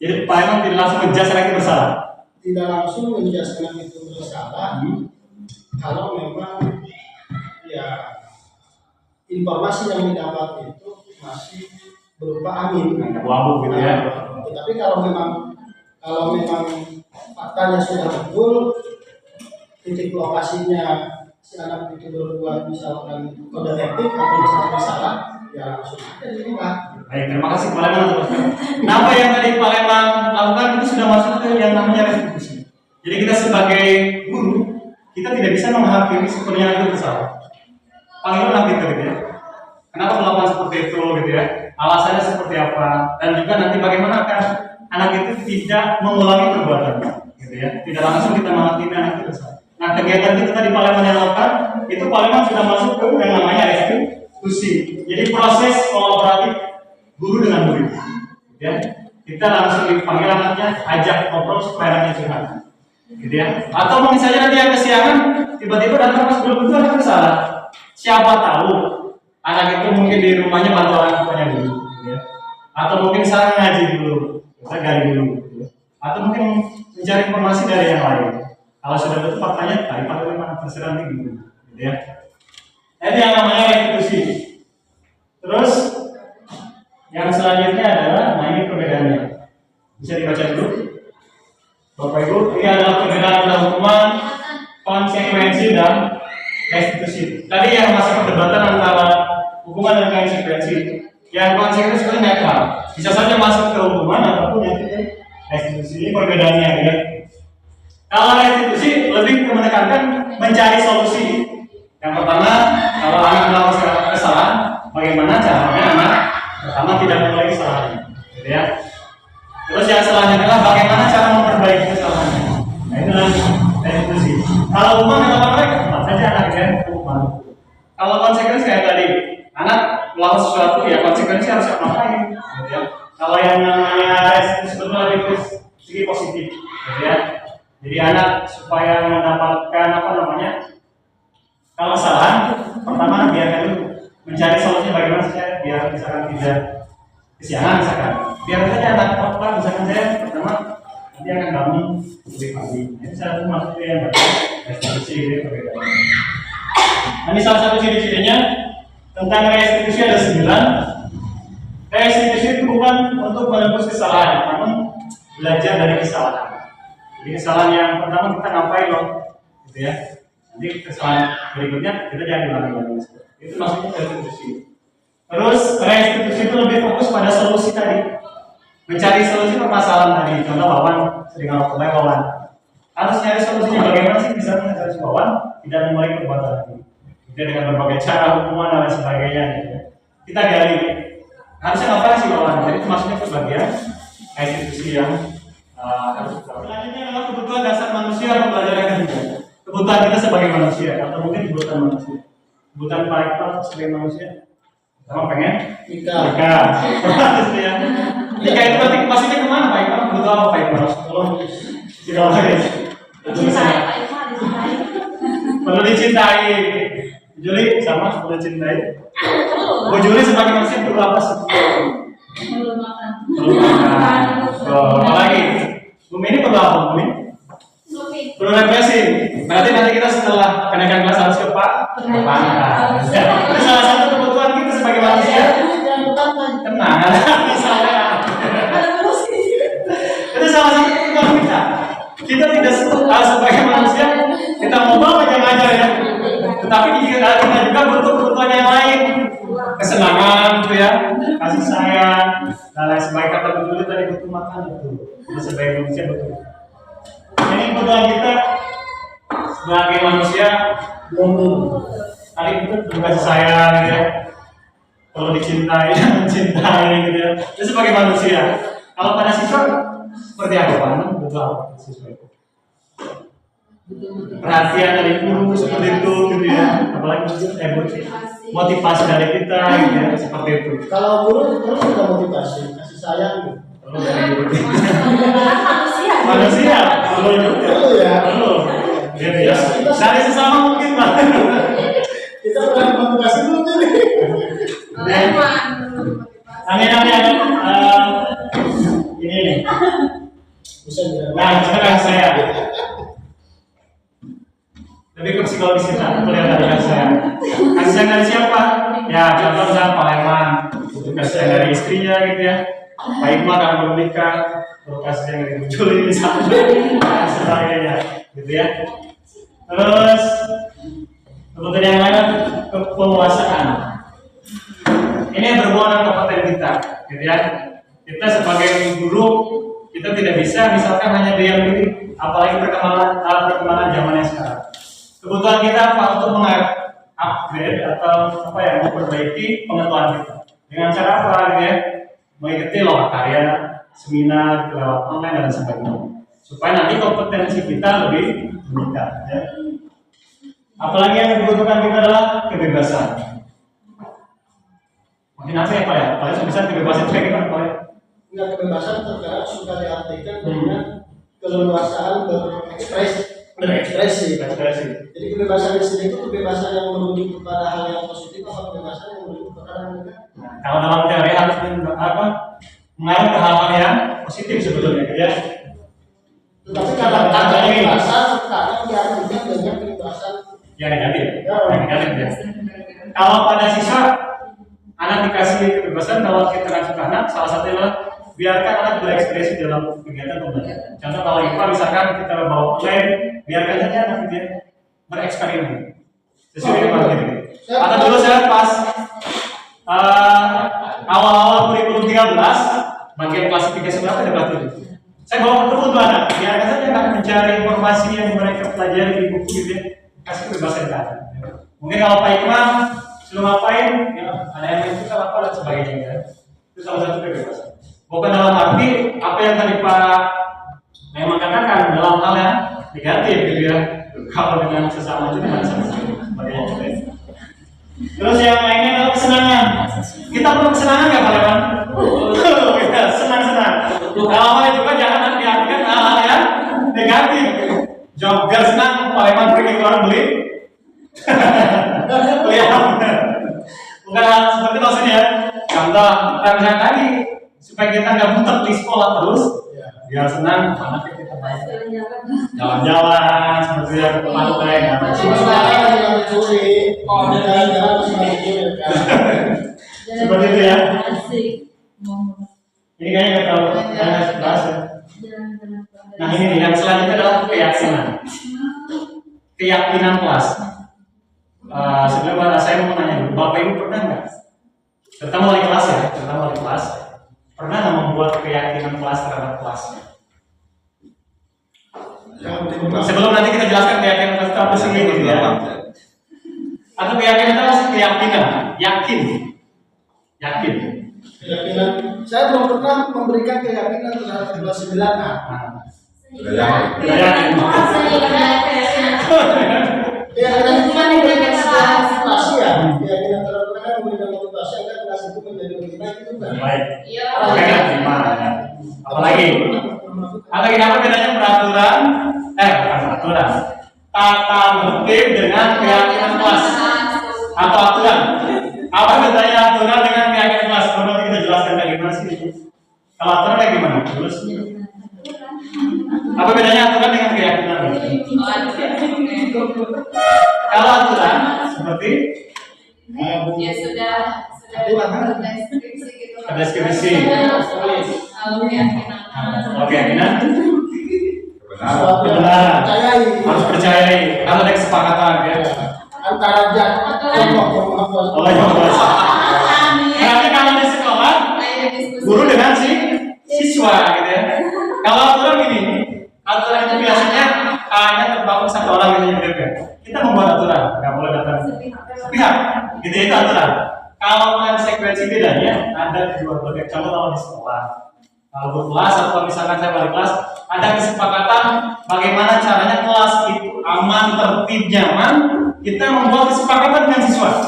Jadi Pak Imam tidak langsung menjelaskan anak itu bersalah. Tidak langsung menjelaskan anak itu bersalah. Kalau memang ya informasi yang didapat itu masih berupa angin, abu-abu gitu ya. Tapi kalau memang faktanya sudah betul, titik lokasinya si anak itu berbuat misalkan kode etik atau misalkan salah, ya langsung aja di rumah. Baik, terima kasih Palembang. Nah, apa yang tadi Palembang lakukan itu sudah masuk ke yang namanya restitusi. Jadi kita sebagai guru, kita tidak bisa menghakimi sepenuhnya itu bersalah. Panggilan kita gitu ya. Kenapa melakukan seperti itu gitu ya? Alasannya seperti apa? Dan juga nanti bagaimana kan anak itu tidak mengulangi perbuatannya, gitu ya? Tidak langsung kita menghakimi anak itu bersalah. Nah, kegiatan kita tadi Palembang yang lakukan, itu Palembang sudah masuk ke yang namanya restitusi. Jadi proses kolaboratif guru dengan murid, gitu ya. Kita langsung dipanggil anaknya, ajak ngobrol supaya anaknya curhat, gitu ya. Atau mungkin saja nanti yang kesiangan tiba-tiba datang pas belum tentu anak bersalah. Siapa tahu anak itu mungkin di rumahnya bantu orang tuanya dulu, gitu ya. Atau mungkin saya ngaji dulu, saya gali dulu, gitu ya. Atau mungkin mencari informasi dari yang lain. Kalau sudah betul faktanya, tadi Pak terserah nanti gitu ya. Ini yang namanya restitusi. Terus yang selanjutnya adalah, nah ini perbedaannya. Bisa dibaca dulu, Bapak Ibu. Ini adalah perbedaan antara hukuman, konsekuensi dan restitusi. Tadi yang masih perdebatan antara hukuman dan konsekuensi. Yang konsekuensi itu netral, bisa saja masuk ke hukuman ataupun yang ke restitusi. Ini perbedaannya ya. Kalau restitusi lebih menekankan mencari solusi. Yang pertama, kalau anak melakukan kesalahan, bagaimana caranya anak pertama tidak mengulangi kesalahannya, gitu ya. Terus yang selanjutnya adalah bagaimana cara memperbaiki kesalahannya. Nah, itu restitusi. Kalau hukuman yang apa tempat saja anak ya hukuman. Kalau konsekuensi kayak tadi, anak melakukan sesuatu ya konsekuensi harus ngapain, gitu ya. Kalau yang namanya restitusi sebetulnya lebih segi positif, gitu ya. Jadi anak supaya mendapatkan apa namanya, kalau kesalahan pertama biarkan dulu mencari solusinya bagaimana saja biar misalkan tidak kesiangan misalkan. Biar saja anak apa misalkan saya pertama nanti akan bangun lebih pagi. Ini salah satu maksudnya yang restitusi ini perbedaan. Nah, ini salah satu ciri-cirinya tentang restitusi ada 9. Restitusi itu bukan untuk menebus kesalahan, namun belajar dari kesalahan. Jadi kesalahan yang pertama kita ngapain loh, gitu ya. Nanti kesalahan berikutnya kita jangan ulangi lagi. Itu maksudnya restitusi. Terus restitusi itu lebih fokus pada solusi tadi, mencari solusi permasalahan tadi. Contoh Wawan sering ngomong Wawan harus nyari solusinya bagaimana sih bisa mencari Wawan tidak mengulangi perbuatan lagi. Kita dengan berbagai cara hukuman dan lain sebagainya. Gitu ya. Kita gali harusnya ngapain sih Wawan. Jadi itu maksudnya ke bagian restitusi yang selanjutnya adalah kebutuhan dasar manusia atau pelajaran ketiga. Kebutuhan kita sebagai manusia atau mungkin kebutuhan manusia. Kebutuhan Pak Iqbal sebagai manusia. Sama pengen nikah. Ya. Nikah itu berarti pastinya kemana Pak Iqbal? Butuh apa Pak Iqbal? Tolong tidak lagi. Perlu dicintai. Juli sama perlu dicintai. Bu Juli sebagai manusia perlu apa sih? Perlu makan. Apa lagi? Bumi ini perlu apa, Bumi? Perlu refreshing. Berarti nanti kita setelah kenaikan kelas harus ke pangkat. Itu salah satu kebutuhan kita sebagai manusia. Tenang, misalnya. Itu salah satu kebutuhan kita. Kita tidak sebagai manusia kita mau bawa aja ya. Tetapi kita juga butuh kebutuhan yang lain. Kesenangan, gitu ya, kasih sayang, dan lain sebagainya. Kata betul tadi butuh makan betul. Sebagai manusia betul. Ini kebutuhan kita sebagai manusia tadi itu kasih sayang, gitu ya, perlu dicintai, mencintai, gitu ya. Itu sebagai manusia. Kalau pada siswa seperti apa Pak? Butuh apa siswa itu? Perhatian dari guru seperti itu, gitu ya. Apalagi motivasi dari kita, gitu ya, seperti itu. Kalau guru terus ada motivasi, kasih sayang. Perlu dari guru. Manusia. Perlu juga. Perlu ya. Perlu. Ya, dari sesama mungkin Pak. Kita pernah motivasi dulu nih. Amin. Ini nih. Bisa juga. Nah, sekarang saya lebih ke psikologis kita, lihat dari kasih sayang. Kasih sayang dari siapa? Ya, contoh misalnya Pak Herman, kasih sayang dari istrinya gitu ya. Pak Iqbal akan menikah, kasih sayang dari Bu Juli misalnya, dan sebagainya, gitu ya. Terus kemudian yang lain kepuasaan. Ini kita, gitu ya. Kita sebagai guru, kita tidak bisa misalkan hanya diam diri, apalagi perkembangan zaman yang sekarang. Kebutuhan kita apa untuk mengupgrade atau apa ya, memperbaiki pengetahuan kita. Dengan cara apa, gitu ya? Mengikuti lokakarya, seminar, lewat online dan sebagainya. Supaya nanti kompetensi kita lebih meningkat. Ya. Apalagi yang dibutuhkan kita adalah kebebasan. Mungkin apa ya Pak ya? Paling sebesar kebebasan kayak gimana Pak ya? Nggak, kebebasan terkadang suka diartikan dengan keleluasaan berekspresi. Jadi kebebasan di sini itu kebebasan yang menuju kepada hal yang positif atau kebebasan yang menuju kepada hal yang negatif. Nah, kalau dalam teori harus mengarah ke hal-hal yang positif sebetulnya, ya. Tetapi kata kebebasan kadang diartikan dengan kebebasan yang negatif, ya. Kalau pada siswa anak dikasih kebebasan, kalau kita kasih anak, salah satunya adalah biarkan anak berekspresi dalam kegiatan pembelajaran. Contoh kalau IPA misalkan kita bawa online, biarkan saja anak dia bereksperimen sesuai dengan gitu. Atau dulu saya pas awal-awal kurikulum 13 bagian klasifikasi berapa ada batu itu. Saya bawa ketemu tuh anak, biarkan saja anak mencari informasi yang mereka pelajari di buku gitu ya, kasih kebebasan ke anak. Mungkin kalau Pak Imam belum ngapain, ya, ada yang itu kita apa dan sebagainya ya. Itu salah satu kebebasan. Bukan dalam arti apa yang tadi Pak memang katakan dalam hal yang negatif gitu ya. Kalau dengan sesama itu dengan sebagainya. Terus yang lainnya adalah kesenangan. Kita perlu kesenangan nggak Pak Leman? Senang-senang. Kalau hal itu kan jangan diartikan hal-hal yang negatif. Jogger senang, Pak Leman pergi ke orang beli. Bukan hal seperti maksudnya. Contoh, misalnya tadi supaya kita nggak muter di sekolah terus, biar senang, anaknya kita baik. Jalan-jalan, seperti yang ke pantai, seperti itu ya. Ini kayaknya nggak tahu, nggak bahas. Nah ini nih, yang selanjutnya adalah keyakinan. Keyakinan kelas. Sebelum saya mau tanya dulu, Bapak Ibu pernah nggak? Terutama wali kelas ya, pernah nggak membuat keyakinan kelas terhadap kelasnya? Sebelum nanti kita jelaskan keyakinan kelas itu apa sih gitu ya? Atau keyakinan kelas keyakinan, yakin. Keyakinan, saya belum pernah memberikan keyakinan terhadap kelas 9A. Keyakinan itu kan memberikan sebuah motivasi ya. Keyakinan terhadap memberikan motivasi agar kelas itu menjadi lebih baik itu kan. Baik. Mereka terima. Apalagi? Atau apa bedanya peraturan? Bukan peraturan. Tata tertib dengan keyakinan kelas atau aturan. Apa bedanya aturan dengan keyakinan kelas? Kalau nanti kita jelaskan kayak gimana sih? Kalau aturan kayak gimana? Terus? Apa bedanya aturan dengan keyakinan? Kalau aturan seperti ya sudah deskripsi gitu. Ada deskripsi. Kalau keyakinan. Keyakinan. Benar. Harus percayai. Harus ada kesepakatan ya. Antara kelompok. Oh iya. Berarti kalau di sekolah guru dengan siswa gitu ya. Kalau aturan gini, aturan itu biasanya hanya terbangun satu orang gitu ya. Kita membuat aturan, nggak boleh datang sepihak. Gitu itu aturan. Kalau konsekuensi bedanya ada di dua berbagai. Contoh kalau di sekolah, kalau berkelas atau misalkan saya balik kelas, ada kesepakatan bagaimana caranya kelas itu aman, tertib, nyaman. Kita membuat kesepakatan dengan siswa.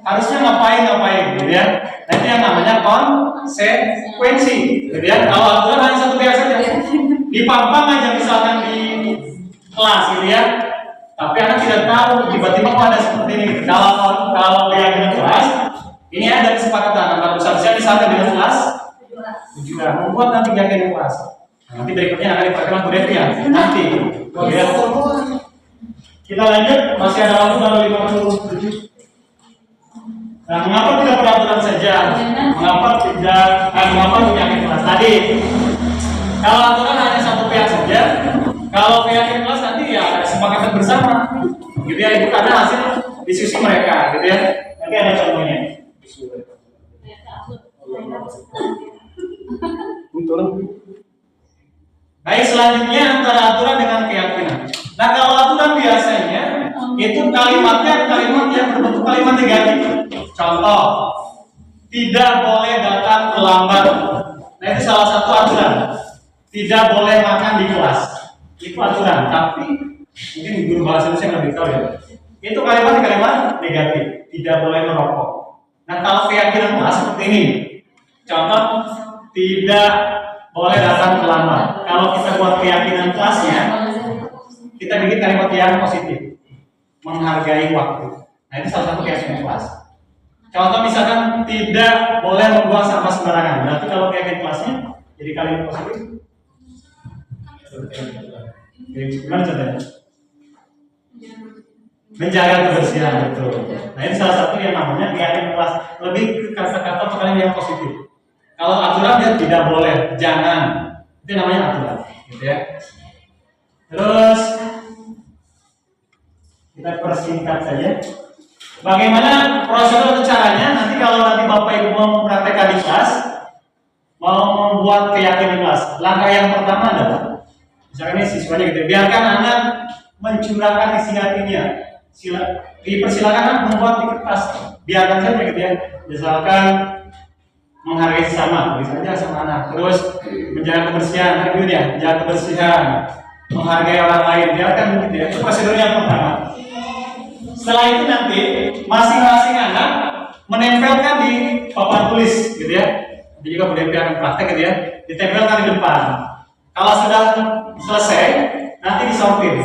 Harusnya ngapain, gitu ya. Nanti yang namanya konsekuensi, gitu ya. Kalau aturan hanya satu pihak saja, dipampang aja misalkan di kelas, gitu ya. Tapi anak tidak tahu, tiba-tiba kok ada seperti ini. Kalau keyakinan kelas, ini ada kesepakatan antara usaha misalkan dengan kelas juga membuat nanti keyakinan kelas. Nanti berikutnya akan diperkenalkan Bu Devi ya. Nanti, ya. Kita lanjut, masih ada waktu baru 57. Nah, mengapa tidak peraturan saja? Mengapa keyakinan kelas? Tadi, kalau aturan hanya satu pihak saja, kalau keyakinan kelas nanti ya ada kesepakatan bersama, gitu ya. Itu karena hasil diskusi mereka, gitu ya. Nanti ada contohnya. Baik, selanjutnya antara aturan dengan keyakinan. Nah, kalau aturan biasanya itu kalimatnya kalimat yang berbentuk kalimat negatif. Contoh, tidak boleh datang terlambat. Nah, itu salah satu aturan. Tidak boleh makan di kelas. Itu aturan. Tapi mungkin guru bahasa Indonesia yang lebih tahu ya. Itu kalimat negatif. Tidak boleh merokok. Nah, kalau keyakinan kelas seperti ini. Contoh, tidak boleh datang terlambat. Kalau kita buat keyakinan kelasnya, kita bikin kalimat yang positif, menghargai waktu. Nah, itu salah satu keyakinan kelas. Contoh misalkan tidak boleh membuang sampah sembarangan. Berarti kalau keyakinan kelasnya jadi kalimat positif. Gimana contohnya? Menjaga kebersihan, betul. Nah, ini salah satu yang namanya keyakinan kelas. Lebih ke kata-kata atau kalimat yang positif. Kalau aturan dia tidak boleh, jangan. Itu namanya aturan, gitu ya. Terus kita persingkat saja. Bagaimana prosedur atau caranya? Nanti kalau nanti Bapak Ibu mau mempraktekkan di kelas, mau membuat keyakinan kelas. Langkah yang pertama adalah, misalkan ini siswanya gitu, biarkan anak mencurahkan isi hatinya. Dipersilakan membuat di kertas. Biarkan saja gitu ya. Misalkan menghargai sesama, misalnya sama anak. Terus menjaga kebersihan, tadi ya, menjaga kebersihan, menghargai orang lain, biarkan gitu ya. Itu prosedur yang pertama. Setelah itu nanti masing-masing anak menempelkan di papan tulis, gitu ya. Jadi juga boleh akan praktek gitu ya, ditempelkan di depan. Kalau sudah selesai, nanti disortir.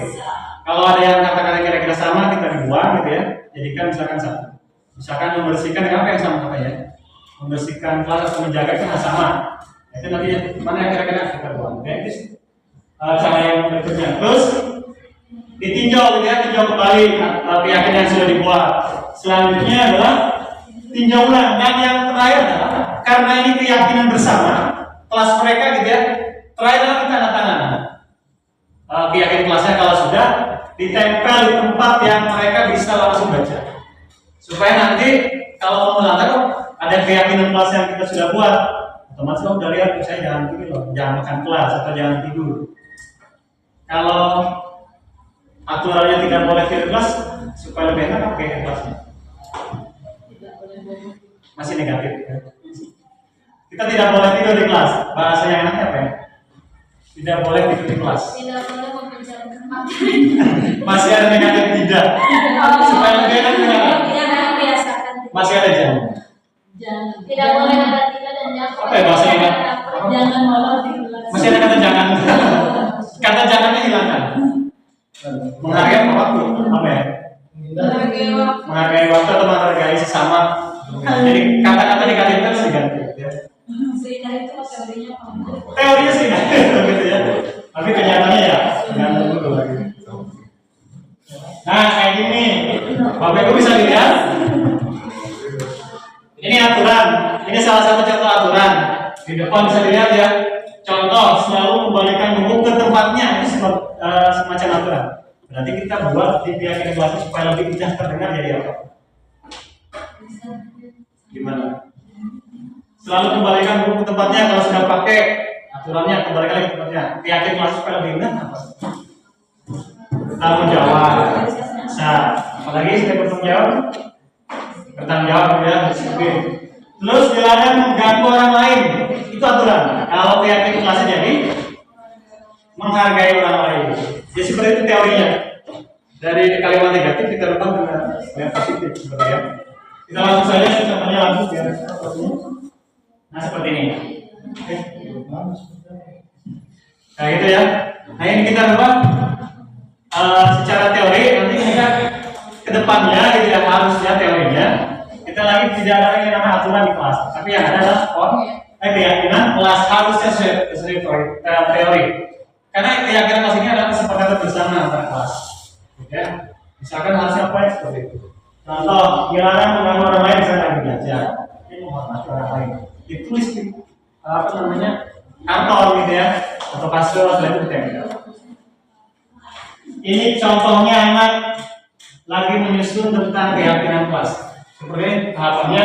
Kalau ada yang kata-kata kira-kira sama, kita dibuang gitu ya. Jadikan misalkan satu. Misalkan membersihkan dengan apa yang sama katanya. Membersihkan kelas atau menjaga itu sama. Itu nanti mana yang kira-kira kita buang. Oke, itu cara yang berikutnya. Terus ditinjau gitu ya, tinjau kembali keyakinan yang sudah dibuat. Selanjutnya adalah tinjau ulang. Dan yang terakhir adalah karena ini keyakinan bersama kelas mereka gitu ya. Terakhir adalah kita tanda tangan. Keyakinan kelasnya kalau sudah ditempel di tempat yang mereka bisa langsung baca. Supaya nanti kalau melanggar ada keyakinan kelas yang kita sudah buat, otomatis lo udah lihat saya jangan tidur loh, jangan makan kelas atau jangan tidur. Kalau aturannya tidak boleh tidur kelas, supaya lebih enak pakai kelasnya. Masih negatif. Ya? Kita tidak boleh tidur di kelas. Bahasa yang enaknya apa ya? Tidak boleh tidur di kelas. Tidak boleh membicarakan Masih ada negatif tidak. Supaya lebih enak kenapa? Jangan biasakan. Masih ada jangan. Tidak boleh ada tidak dan jangan. Apa ya bahasanya? Jangan malah di kelas. Masih ada kata jangan. Kata jangannya hilangkan. Menghargai waktu. Apa ya? Menghargai waktu atau menghargai sesama. Jadi kata-kata negatif itu harus diganti. Ya. Seindah itu teorinya apa? Teorinya sih gitu ya. Tapi kenyataannya ya jangan dulu lagi. Nah kayak gini, Bapak Ibu bisa lihat. Ini aturan. Ini salah satu contoh aturan. Di depan bisa dilihat ya. Contoh selalu kembalikan buku ke tempatnya. Ini semacam aturan. Berarti kita buat di keyakinan kelasnya supaya lebih mudah terdengar jadi apa? Gimana? Selalu kembalikan buku ke tempatnya kalau sudah pakai. Aturannya kembalikan lagi ke tempatnya. Keyakinan kelas supaya lebih mudah apa? Bertanggung jawab. Nah, apalagi sudah bertanggung jawab? Bertanggung jawab ya, disiplin. Terus dilarang mengganggu orang lain. Itu aturan. Kalau keyakinan kelasnya jadi menghargai orang lain. Jadi seperti itu teorinya. Dari kalimat negatif kita rubah dengan yang positif seperti ya. Kita langsung saja contohnya langsung biar. Nah seperti ini. Oke. Nah gitu ya. Nah ini kita rubah secara teori. Nanti kita ke depannya gitu ya, harusnya teorinya kita lagi tidak ada lagi namanya aturan di kelas, tapi yang ada adalah keyakinan kelas harusnya sesuai teori. Karena keyakinan kelas ini adalah kesepakatan bersama antara kelas. Ya, misalkan harusnya apa ya seperti itu. Contoh, dilarang mengganggu orang lain misalnya lagi belajar. Ini menghormati orang lain. Ditulis di apa namanya karton gitu ya, atau kasur atau itu ditempel. Ini contohnya anak lagi menyusun tentang keyakinan kelas. Seperti tahapannya.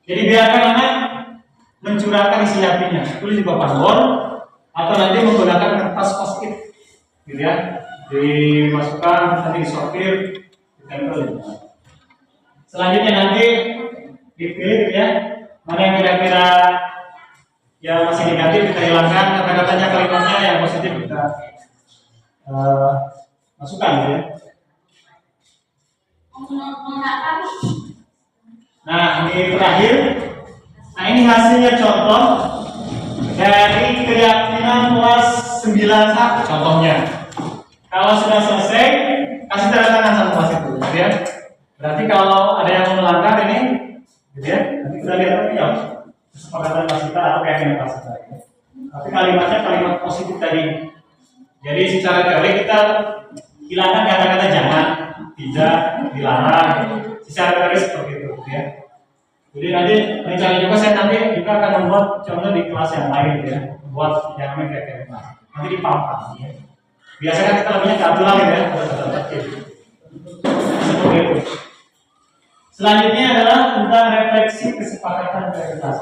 Jadi biarkan anak mencurahkan isi hatinya. Tulis di papan bor. atau nanti menggunakan kertas post-it, gitu ya, dimasukkan nanti disortir, ditempel. Selanjutnya nanti dipilih ya, mana yang kira-kira yang masih negatif kita hilangkan, kata-katanya, kalimatnya, yang positif kita masukkan, gitu ya. Nah, ini terakhir. Nah, ini hasilnya contoh dari keyakinan kelas 9A contohnya. Kalau sudah selesai, kasih tanda tangan sama kelas itu, gitu ya. Berarti kalau ada yang melanggar ini, gitu ya, nanti kita lihat lagi ya, kesepakatan kelas kita atau keyakinan kelas kita. Ya. Tapi kalimatnya kalimat positif tadi. Jadi secara teori kita hilangkan kata-kata jangan, tidak, dilarang. Gitu. Secara teori seperti itu, gitu ya. Jadi nanti rencana juga saya nanti juga akan membuat contoh di kelas yang lain, gitu ya, buat yang namanya keyakinan kelas. Nanti dipaham, ya. Biasanya kita lebihnya ke aturan, gitu ya. Seperti itu. Selanjutnya adalah tentang refleksi kesepakatan kelas.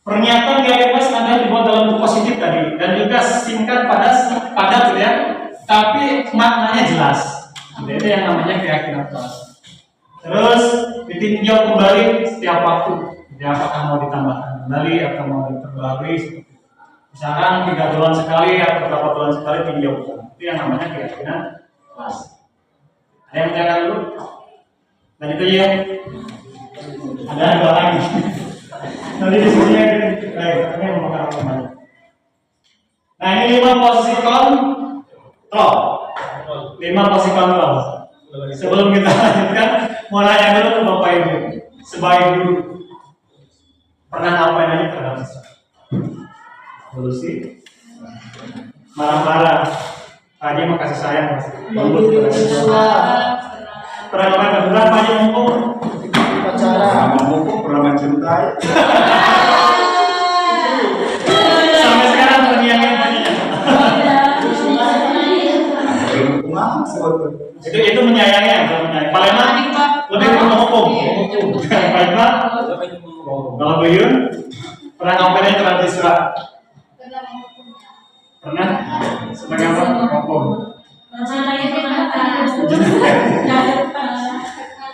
Pernyataan kelas adalah dibuat dalam bentuk positif tadi dan juga singkat padat, gitu ya. Tapi maknanya jelas. Jadi itu yang namanya keyakinan kelas. Terus ditinjau kembali setiap waktu. Jadi apakah mau ditambahkan kembali atau mau diperbarui? Misalkan 3 bulan sekali atau berapa bulan sekali tinjau. Itu yang namanya keyakinan kelas. Ada yang menjaga dulu? Dan itu ya. Ada 2 lagi. Nanti diskusinya ini memakan waktu banyak. Nah, ini 5 posisi kontrol. 5 posisi kontrol. Sebelum kita lanjutkan, mau nanya dulu ke Bapak Ibu. Sebagai guru, pernah ngapain aja terhadap siswa? Dulu sih, marah-marah. Tadi mau kasih sayang pasti. Pernah ngapain? Berapa aja mumpung? Pacaran. Mumpung pernah mencintai. Sampai sekarang terngiang-ngiang banyak. Itu menyayangi, bukan menyayangi. Palema lebih ke menghukum. Palema kalau Buyun pernah ngapain terhadap siswa? Pernah? Sebagai apa? Menghukum.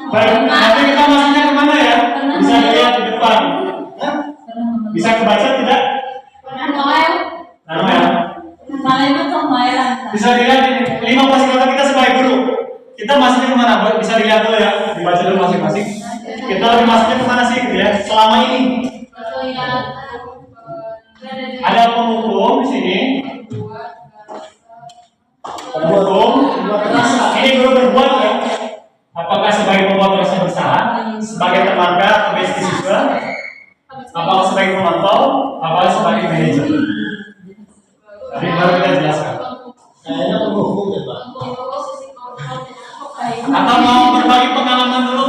Baik, nanti kita masuknya kemana ya? Bisa dilihat di depan. Bisa kebaca tidak? Bisa dilihat di 5 posisi kata kita sebagai guru. Kita masuknya kemana? Bisa dilihat dulu ya, dibaca dulu masing-masing. Kita lebih masuknya kemana sih, gitu ya? Selama ini ada penghukum di sini. Penghukum. Ini guru berbuat ya. Apakah sebagai pembuat rasa bersalah, sebagai tenaga atau besti siswa, apakah sebagai pemantau, apakah sebagai manajer? Jadi baru kita jelaskan. Kayaknya penghukum ya Pak. Atau mau berbagi pengalaman dulu,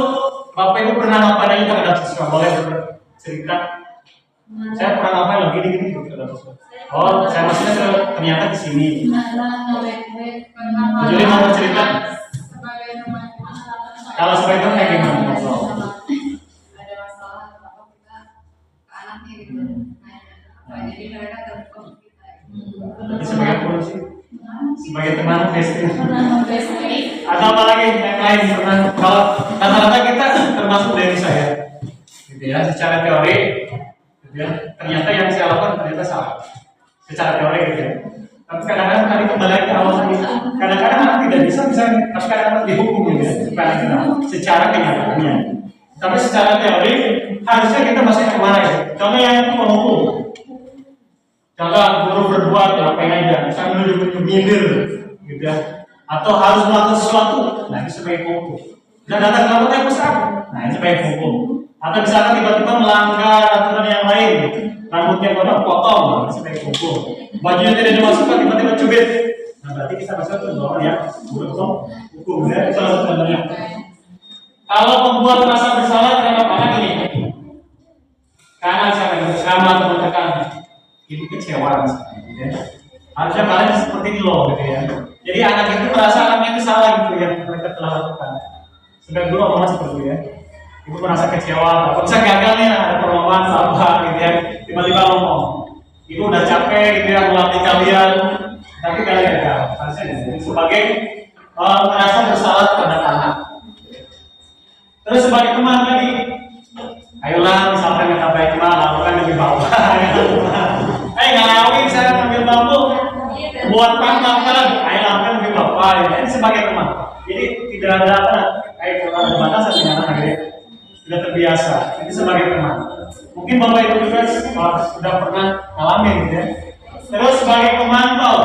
Bapak Ibu pernah ngapain aja terhadap siswa? Boleh bercerita? Saya pernah ngapain lagi gini terhadap siswa. Oh, saya maksudnya ternyata di sini. Jadi mau bercerita? Kalau sebagai itu kayak gimana? Ada masalah apa kita ke anaknya gitu, nanya apa jadi mereka terbuka kita. Jadi sebagai polisi, sebagai teman besti. Atau apa lagi yang lain pernah? Kalau rata-rata kita termasuk dari saya, gitu ya. Secara teori, gitu ya. Ternyata yang saya lakukan ternyata salah. Secara teori, gitu ya. Tapi kadang-kadang tadi kembali ke awal tadi, kadang-kadang anak tidak bisa, tapi kadang-kadang dihukum gitu ya, secara kenyataannya. Tapi secara teori harusnya kita masih kemana ya? Contoh yang penghukum. Contoh guru berbuat ngapain aja, misalnya menyindir, gitu ya. Atau harus melakukan sesuatu, nah itu sebagai penghukum. Dan datang ke lapangan besar, nah itu sebagai penghukum. Atau misalkan tiba-tiba melanggar aturan yang lain, rambutnya potong, nah itu sebagai penghukum. Bajunya tidak dimasukkan tiba-tiba cubit, nah berarti kita masuk ke bawah ya hukum ya. Salah satu contohnya. Kalau membuat rasa bersalah terhadap anak ini, karena saya bersama teman-teman ini kecewa, gitu ya. Harusnya kalian seperti ini loh, gitu ya. Jadi anak itu merasa anaknya itu salah gitu ya, mereka telah lakukan. Sebagai guru omongan seperti itu ya. Ibu merasa kecewa, atau bisa gagal nih ada perlombaan sabar gitu ya, tiba-tiba ngomong. Ibu udah capek capek gitu ya melatih kalian, tapi kalian gagal. Sebagai merasa bersalah terhadap anak. Terus sebagai teman tadi, ayolah misalkan kata baik mah lakukan lebih bawah. Ngawin saya ambil bambu buat pangkalan, ayo lakukan lebih bawah. Ini sebagai teman. Jadi tidak ada apa, kalau ada batasan dengan anak ya. Sudah terbiasa. Ini sebagai teman. Mungkin bapak ibu juga sudah pernah ngalamin gitu ya. Terus sebagai pemantau.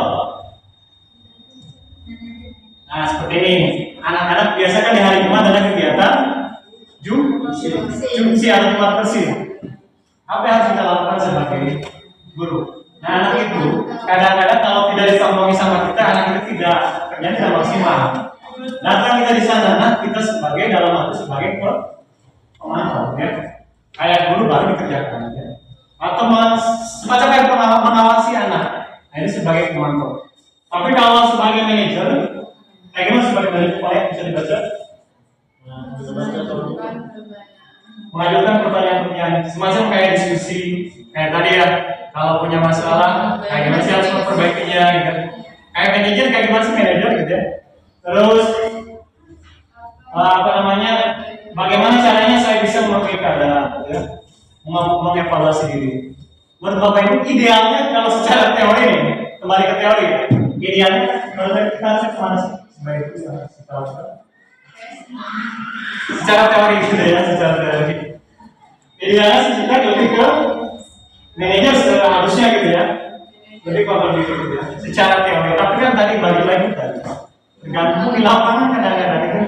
Nah seperti ini. Anak-anak biasa kan di hari Jumat ada kegiatan Jumsi atau Jumat bersih. Apa yang harus kita lakukan sebagai guru? Nah anak itu kadang-kadang kalau tidak ditanggungi sama kita, anak itu kerjanya tidak maksimal. Datang kita di sana, nah kita sebagai dalam waktu sebagai pemantau ya. Kayak guru baru dikerjakan ya. Atau semacam kayak mengawasi anak. Nah, ini sebagai pemantau. Tapi kalau sebagai manajer, kayak gimana sebagai manajer proyek bisa dibaca? Mengajukan pertanyaan-pertanyaan semacam kayak diskusi kayak tadi ya, kalau punya masalah kayak gimana sih harus memperbaikinya gitu. Kayak manajer kayak gimana sih manajer gitu ya. Terus bagaimana caranya saya bisa memakai keadaan gitu ya, mengevaluasi diri. Menurut Bapak Ibu idealnya kalau secara teori nih, kembali ke teori ya, idealnya menurut kita harus kemana sih? Secara teori gitu ya, secara teori. Idealnya sih kita lebih ke manajer harusnya gitu ya, lebih ke gitu ya, secara teori. Tapi kan tadi bagi lagi tadi, tergantung di lapangan kadang-kadang gitu.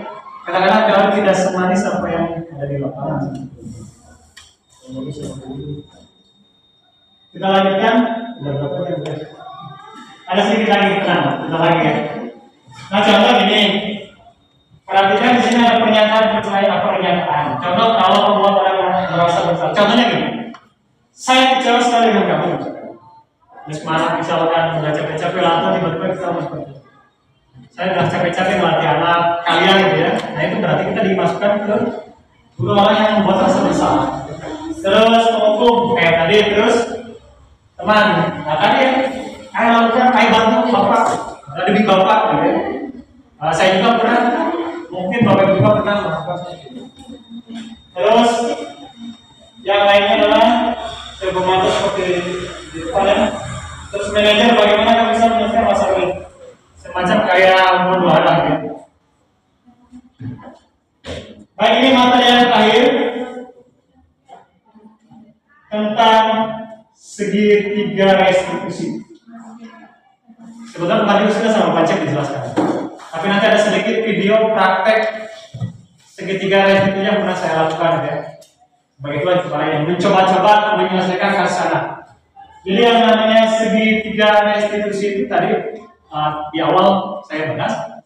Kadang-kadang teori tidak semanis apa yang ada di lapangan. Kita lanjutkan. Ada sedikit lagi kita lagi ya. Nah contoh gini. Perhatikan di sini ada pernyataan. Contoh kalau membuat orang merasa bersalah. Contohnya gini, saya kecewa sekali dengan kamu. Terus malah misalkan udah capek-capek lantai tiba-tiba kita masuk. Saya udah capek-capek melatih anak kalian gitu ya. Nah itu berarti kita dimasukkan ke guru orang yang membuat rasa bersalah. Terus penghukum kayak tadi, terus teman. Nah tadi ayo lakukan, ayo bantu bapak, ada di bapak gitu ya. Saya juga pernah. Mungkin Bapak juga pernah melakukan seperti itu. Terus yang lainnya adalah pemantau seperti di depan ya. Terus manajer bagaimana kamu bisa menyelesaikan masalah ini? Semacam kayak bodoh anak gitu. Baik, ini materi yang terakhir tentang segitiga restitusi. Sebetulnya tadi sudah sama Pancek dijelaskan. Tapi nanti ada sedikit video praktek segitiga restitusi yang pernah saya lakukan ya. Begitulah supaya yang mencoba-coba menyelesaikan kasus anak. Jadi yang namanya segitiga restitusi itu tadi di awal saya bahas.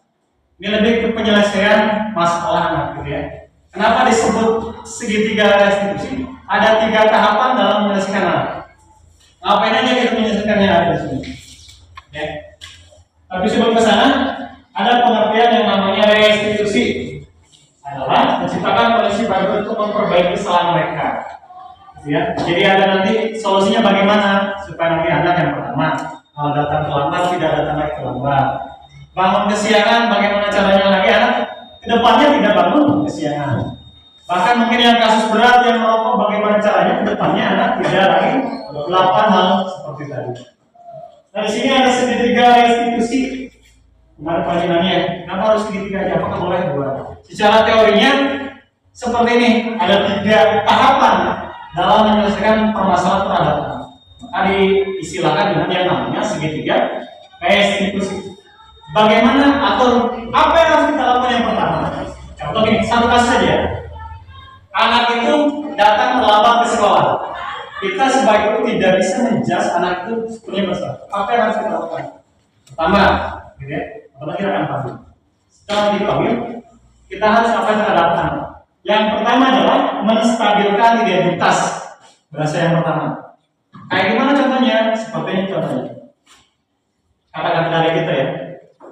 Ini lebih ke penyelesaian masalah anak gitu ya. Kenapa disebut segitiga restitusi? Ada 3 tahapan dalam menyelesaikan anak. Ngapain aja kita menyelesaikannya ada di sini. Ya. Tapi sebelum ke sana ada pengertian yang namanya restitusi, adalah menciptakan kondisi baru untuk memperbaiki kesalahan mereka. Ya, jadi ada nanti solusinya bagaimana supaya nanti anak yang pertama kalau datang terlambat tidak datang lagi terlambat. Bangun kesiangan, bagaimana caranya lagi anak kedepannya tidak bangun kesiangan. Bahkan mungkin yang kasus berat yang merokok, bagaimana caranya kedepannya anak tidak lagi melakukan hal seperti tadi. Nah di sini ada segitiga restitusi. Gimana panjenengannya? Kenapa harus segitiga aja? Apakah boleh 2? Secara teorinya seperti ini, ada 3 tahapan dalam menyelesaikan permasalahan terhadap anak. Maka diistilahkan dengan yang namanya segitiga restitusi. Bagaimana atau apa yang harus kita lakukan yang pertama? Contoh ini, satu kasus saja. Anak itu datang terlambat ke sekolah. Kita sebagai guru tidak bisa menjudge anak itu sepenuhnya bersalah. Apa yang harus kita lakukan? Pertama, gitu ya. Pertama kita akan panggil. Setelah dipanggil, kita harus apa terhadap anak. Yang pertama adalah menstabilkan identitas. Bahasa yang pertama. Kayak gimana contohnya? Seperti ini contohnya. Kata-kata dari kita ya.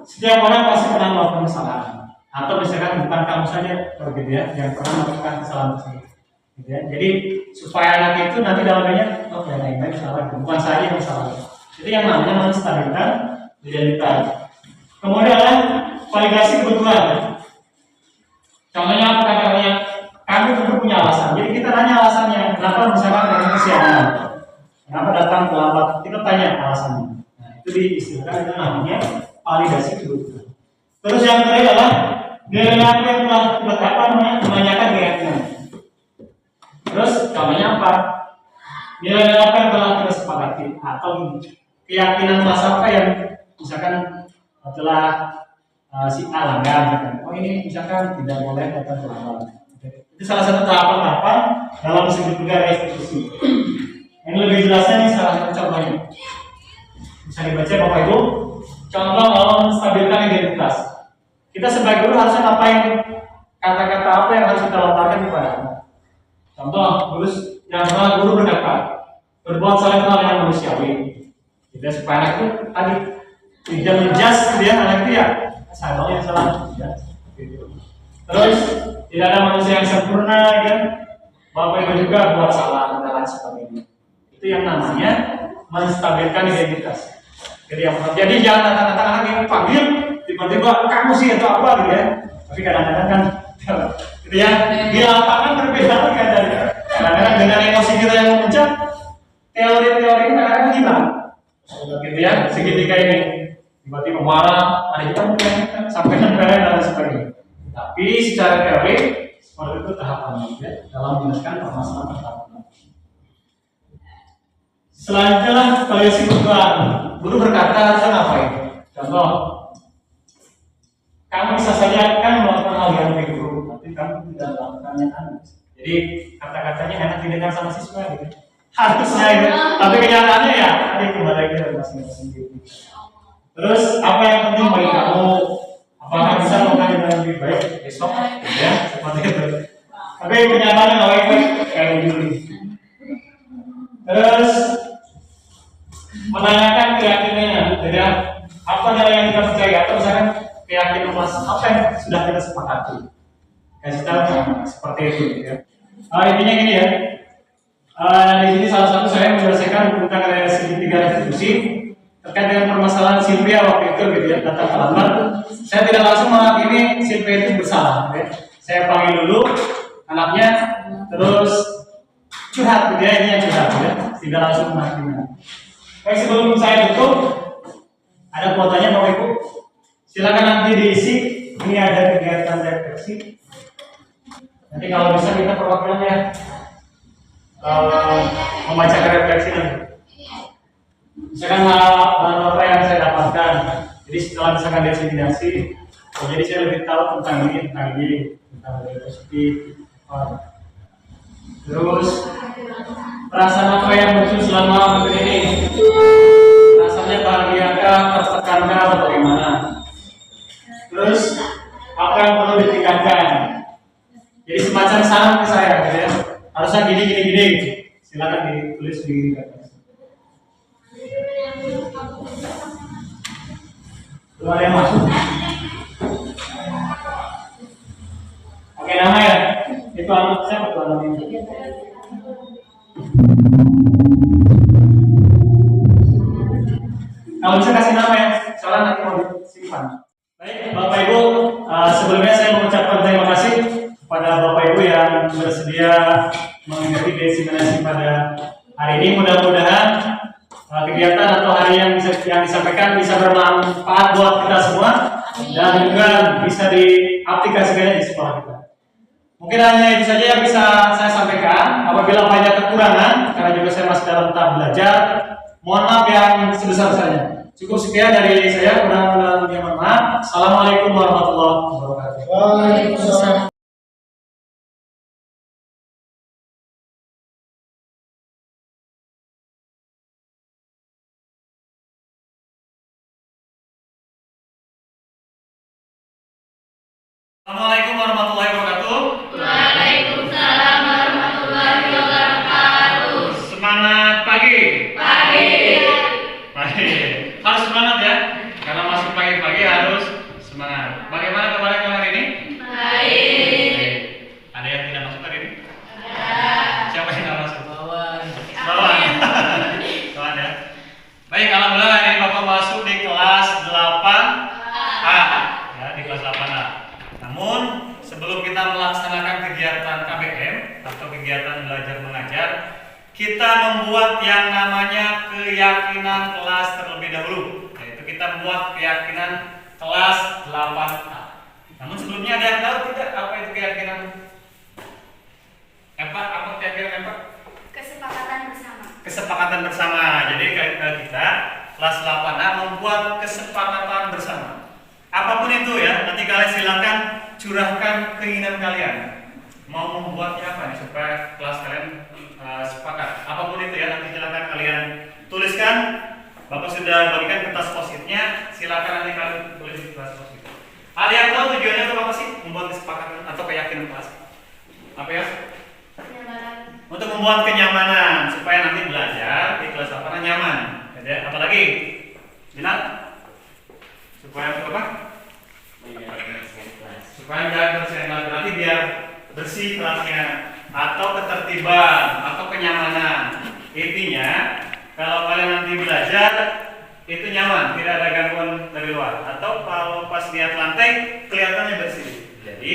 Setiap orang pasti pernah melakukan kesalahan. Atau misalkan bukan kamu saja, begitu ya, yang pernah melakukan kesalahan tersebut. Gitu ya. Jadi supaya anak itu nanti dalamnya, oh ya baik salah, bukan saya yang salah. Itu yang namanya menstabilkan identitas. Kemudian validasi kebetulan. Contohnya apa katanya? Kami tentu punya alasan. Jadi kita tanya alasannya. Kenapa misalkan datang kesiangan? Kenapa datang terlambat? Kita tanya alasannya. Nah, itu diistilahkan itu namanya validasi kebetulan. Terus yang kedua adalah nilai apa yang telah ditetapkan menanyakan keyakinan. Terus contohnya apa? Nilai apa yang telah kita sepakati atau keyakinan masa apa yang misalkan telah si A langgar, oh ini misalkan tidak boleh datang terlambat. Itu salah satu tahapan-tahapan dalam disebut juga restitusi. Yang lebih jelasnya ini salah satu contohnya. Bisa dibaca Bapak Ibu. Contoh kalau menstabilkan identitas. Kita sebagai guru harusnya ngapain? Kata-kata apa yang harus kita lontarkan kepada anak? Contoh, yang pertama guru berkata, berbuat saling kenal yang manusiawi. Jadi supaya anak itu tadi tidak menjudge dia anak itu ya saya yang salah. Ya. Terus tidak ada manusia yang sempurna, kan? Bapak Ibu juga buat salah dan lain sebagainya. Itu yang namanya menstabilkan identitas. Jadi jangan datang-datang anak yang panggil tiba-tiba kamu sih atau apa gitu ya. Tapi kadang-kadang kan gitu ya di lapangan berbeda kan dari kadang-kadang dengan emosi kita yang memuncak teori-teori itu kadang-kadang hilang. Gitu ya seketika ini tiba-tiba marah ada juga mungkin sampai negara dan sebagainya. Tapi secara teori seperti itu tahapannya ya, dalam menyelesaikan permasalahan pertama. Selanjutnya validasi kebetulan. Guru berkata saya ngapain? Contoh, kamu bisa saja kan melakukan hal yang baik guru, tapi kamu tidak melakukannya kan. Jadi kata-katanya enak didengar sama siswa gitu. Harusnya itu, tapi kenyataannya ya tadi kembali lagi dari masing-masing diri. Terus apa yang penting bagi kamu? Apakah bisa melakukan dengan lebih baik besok? Ya, seperti itu. Tapi kenyataannya nggak baik kayak begini. Terus menanyakan keyakinannya, jadi apa nilai yang kita percaya atau misalkan keyakinan mas apa yang sudah kita sepakati. Kasih tahu seperti itu ya. Intinya gini ya. Di sini salah satu saya menyelesaikan tentang segitiga restitusi terkait dengan permasalahan Silvia waktu itu gitu ya, datang terlambat. Saya tidak langsung menghakimi Silvia itu bersalah. Ya. Saya panggil dulu anaknya, terus curhat gitu ya, ini yang curhat ya, tidak langsung menghakimi. Baik, sebelum saya tutup, ada kuotanya Bapak Ibu. Silakan nanti diisi. Ini ada kegiatan refleksi. Nanti kalau bisa kita perwakilan ya membacakan refleksi nanti. Misalkan bahan apa yang saya dapatkan. Jadi setelah misalkan definisi, jadi saya lebih tahu tentang ini, tentang positif. Terus perasaan apa yang muncul selama minggu ini? Rasanya bahagiakah, tertekankah atau bagaimana? Terus apa yang perlu ditingkatkan? Jadi semacam saran ke saya, gitu ya. Harusnya gini. Silakan ditulis di kertas. Belum ada yang masuk? Oke, nama ya. Itu anak saya atau anak ini? Kalau bisa kasih nama ya, soalnya nanti mau disimpan. Baik, Bapak Ibu, sebelumnya saya mengucapkan terima kasih kepada Bapak Ibu yang bersedia mengikuti diseminasi pada hari ini. Mudah-mudahan kegiatan atau hari yang disampaikan bisa bermanfaat buat kita semua dan juga bisa diaplikasikan di sekolah kita. Mungkin hanya itu saja yang bisa saya sampaikan. Apabila banyak kekurangan, karena juga saya masih dalam tahap belajar, mohon maaf yang sebesar-besarnya. Cukup sekian dari saya. Mudah-mudahan mohon maaf. Assalamualaikum warahmatullahi wabarakatuh. Waalaikumsalam. Assalamualaikum warahmatullahi wabarakatuh. Waalaikumsalam warahmatullahi wabarakatuh. Semangat pagi. Pagi. Harus semangat ya. Karena masuk pagi-pagi harus semangat. Bagaimana kemarin hari ini? Baik. Ada yang tidak masuk hari ini? Ada. Siapa yang tidak masuk? Bawan ya. Baik, kalau kita membuat yang namanya keyakinan kelas terlebih dahulu. Yaitu kita membuat keyakinan kelas 8A. Namun sebelumnya ada yang tahu tidak apa itu keyakinan? Apa keyakinan apa? Kesepakatan bersama. Kesepakatan bersama. Jadi kita kelas 8A membuat kesepakatan bersama. Apapun itu ya, nanti kalian silakan curahkan keinginan kalian. Mau membuatnya apa nih supaya kelas kalian sepakat. Apapun itu ya, nanti silakan kalian tuliskan. Bapak sudah bagikan kertas post-itnya, silakan nanti kalian tulis di kertas post-it. Ada yang tahu tujuannya itu apa sih? Membuat kesepakatan atau keyakinan kelas? Apa ya? Kenyamanan. Untuk membuat kenyamanan supaya nanti belajar di kelas 8 nyaman. Jadi apalagi? Jinal? Supaya untuk apa? Supaya jangan kebersihan kelas, berarti biar bersih kelasnya atau ketertiban atau kenyamanan. Intinya kalau kalian nanti belajar itu nyaman, tidak ada gangguan dari luar. Atau kalau pas lihat lantai kelihatannya bersih. Jadi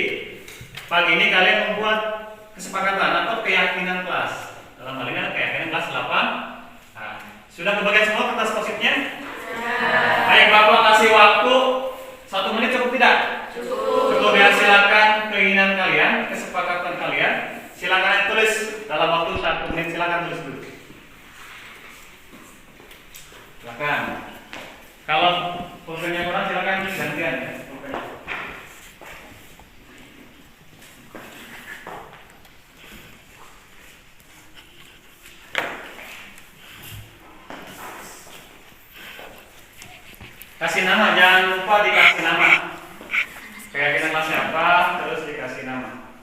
pagi ini kalian membuat kesepakatan atau keyakinan kelas. Dalam hal ini keyakinan kelas 8. Nah, sudah kebagian semua kertas post-itnya? Baik, Bapak kasih waktu 1 menit cukup tidak? Cukup ya, silakan keinginan kalian, kesepakatan kalian, silakan tulis dalam waktu 1 menit, silakan tulis dulu. Silakan. Kalau pulpennya kurang silakan gantian ya. Pulpennya. Kasih nama, jangan lupa dikasih nama. Keyakinan kelas siapa, terus dikasih nama.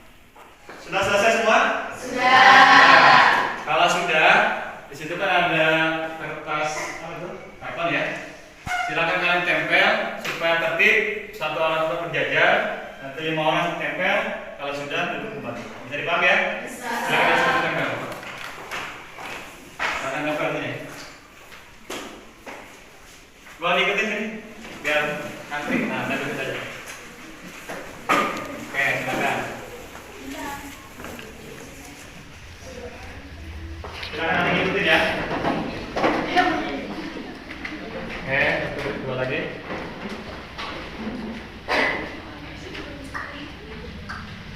Sudah selesai semua? Sudah. Kalau sudah, di situ kan ada kertas apa itu? Karton ya. Silakan kalian tempel supaya tertib. 1 orang untuk berjajar, nanti 5 orang tempel. Kalau sudah duduk kembali. Bisa dipahami ya? Bisa. Silakan tempel. Silakan tempel ini. Gua ikutin sini biar antri. Nah, saya duduk saja. Oke, silakan. Silakan nanti ikutin ya. Oke, dua lagi.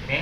Ini.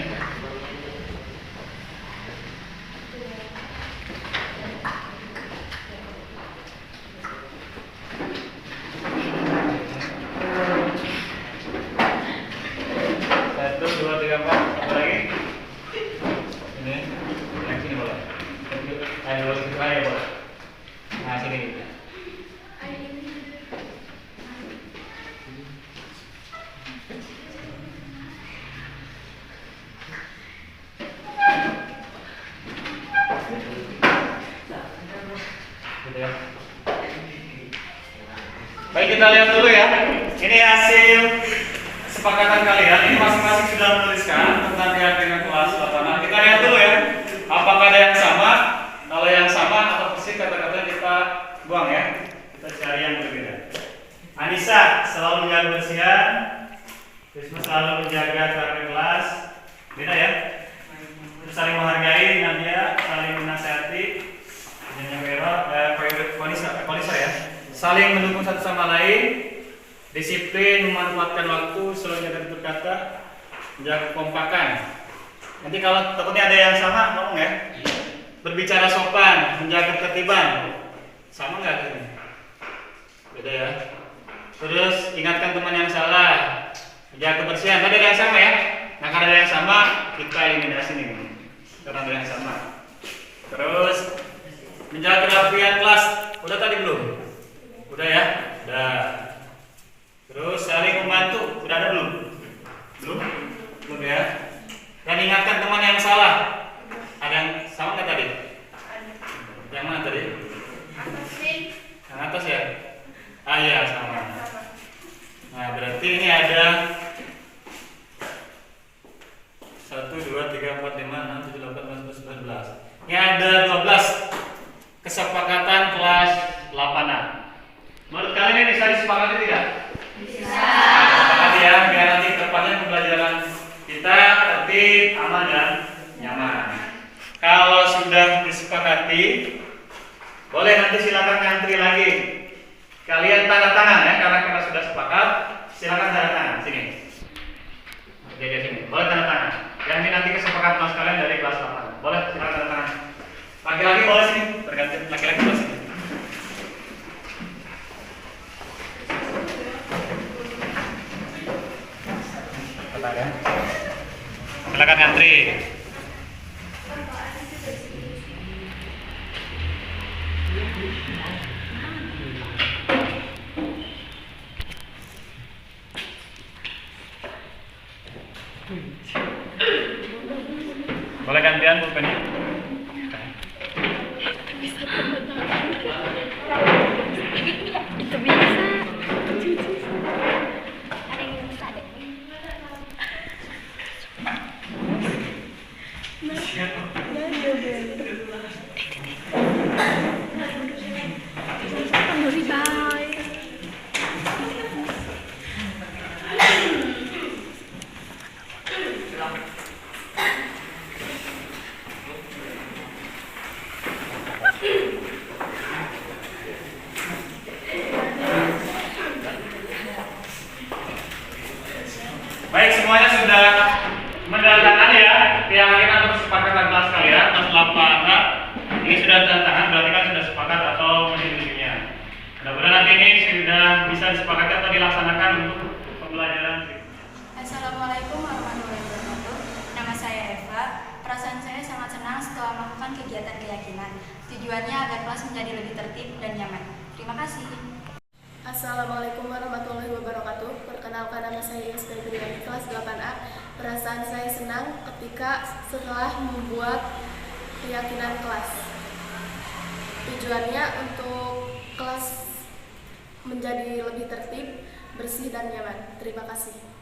Baik, kita lihat dulu ya. Ini hasil kesepakatan kalian. Ini masing-masing sudah menuliskan tentang keyakinan kelas 8. Kita lihat dulu ya. Apakah ada yang sama? Kalau yang sama atau persis kata-katanya kita buang ya. Kita cari yang berbeda. Anissa selalu menjaga kebersihan. Risma selalu menjaga tata kelas. Beda ya. Terus saling menghargai, Nadia saling menasihati. Jangan Konisa ya. Saling mendukung satu sama lain, disiplin, memanfaatkan waktu, selalu jaga tutur kata, menjaga kekompakan. Nanti kalau takutnya ada yang sama, ngomong ya. Berbicara sopan, menjaga ketertiban. Sama nggak ini? Beda ya. Terus ingatkan teman yang salah, menjaga kebersihan. Tadi ada yang sama ya. Nah karena ada yang sama, kita eliminasi nih. Karena ada yang sama. Terus menjaga kerapian kelas. Udah tadi belum? Udah ya? Udah. Terus saling membantu. Udah ada belum? Belum? Belum ya? Dan ingatkan teman yang salah. Ada yang sama nggak tadi? Yang mana tadi? Yang atas ya? Ah iya sama. Nah berarti ini ada 1, 2, 3, 4, 5, 6, 7, 8, 9, 10, 11. Ini ada 12 kesepakatan kelas 8A. Menurut kalian ini bisa disepakati tidak? Bisa. Sepakati ya, biar nanti kedepannya pembelajaran kita tertib, aman dan nyaman. Kalau sudah disepakati, tadi, boleh nanti silakan ngantri lagi. Kalian tanda tangan ya, karena kita sudah sepakat. Silakan tanda tangan sini. Jadi sini, boleh tanda tangan. Yang ini nanti kesepakatan mas kalian dari kelas 8. Boleh silakan tanda tangan. Laki-laki boleh sini, berganti laki-laki boleh sini. Silakan ngantri. Boleh gantian pulpennya? Itu bisa. Ada yang bisa deh. Bye. Baik, semuanya sudah menandatangani ya keyakinan atau kesepakatan kelas kalian, kelas 8A. Ini sudah tantangan, berarti kan sudah sepakat atau menyetujui. Mudah-mudahan nanti ini sudah bisa disepakati atau dilaksanakan untuk pembelajaran. Assalamualaikum warahmatullahi wabarakatuh. Nama saya Eva. Perasaan saya sangat senang setelah melakukan kegiatan keyakinan. Tujuannya agar kelas menjadi lebih tertib dan nyaman. Terima kasih. Assalamualaikum warahmatullahi wabarakatuh. Perkenalkan, nama saya Yus dari kelas 8A. Perasaan saya senang ketika setelah membuat keyakinan kelas. Tujuannya untuk kelas menjadi lebih tertib, bersih dan nyaman. Terima kasih.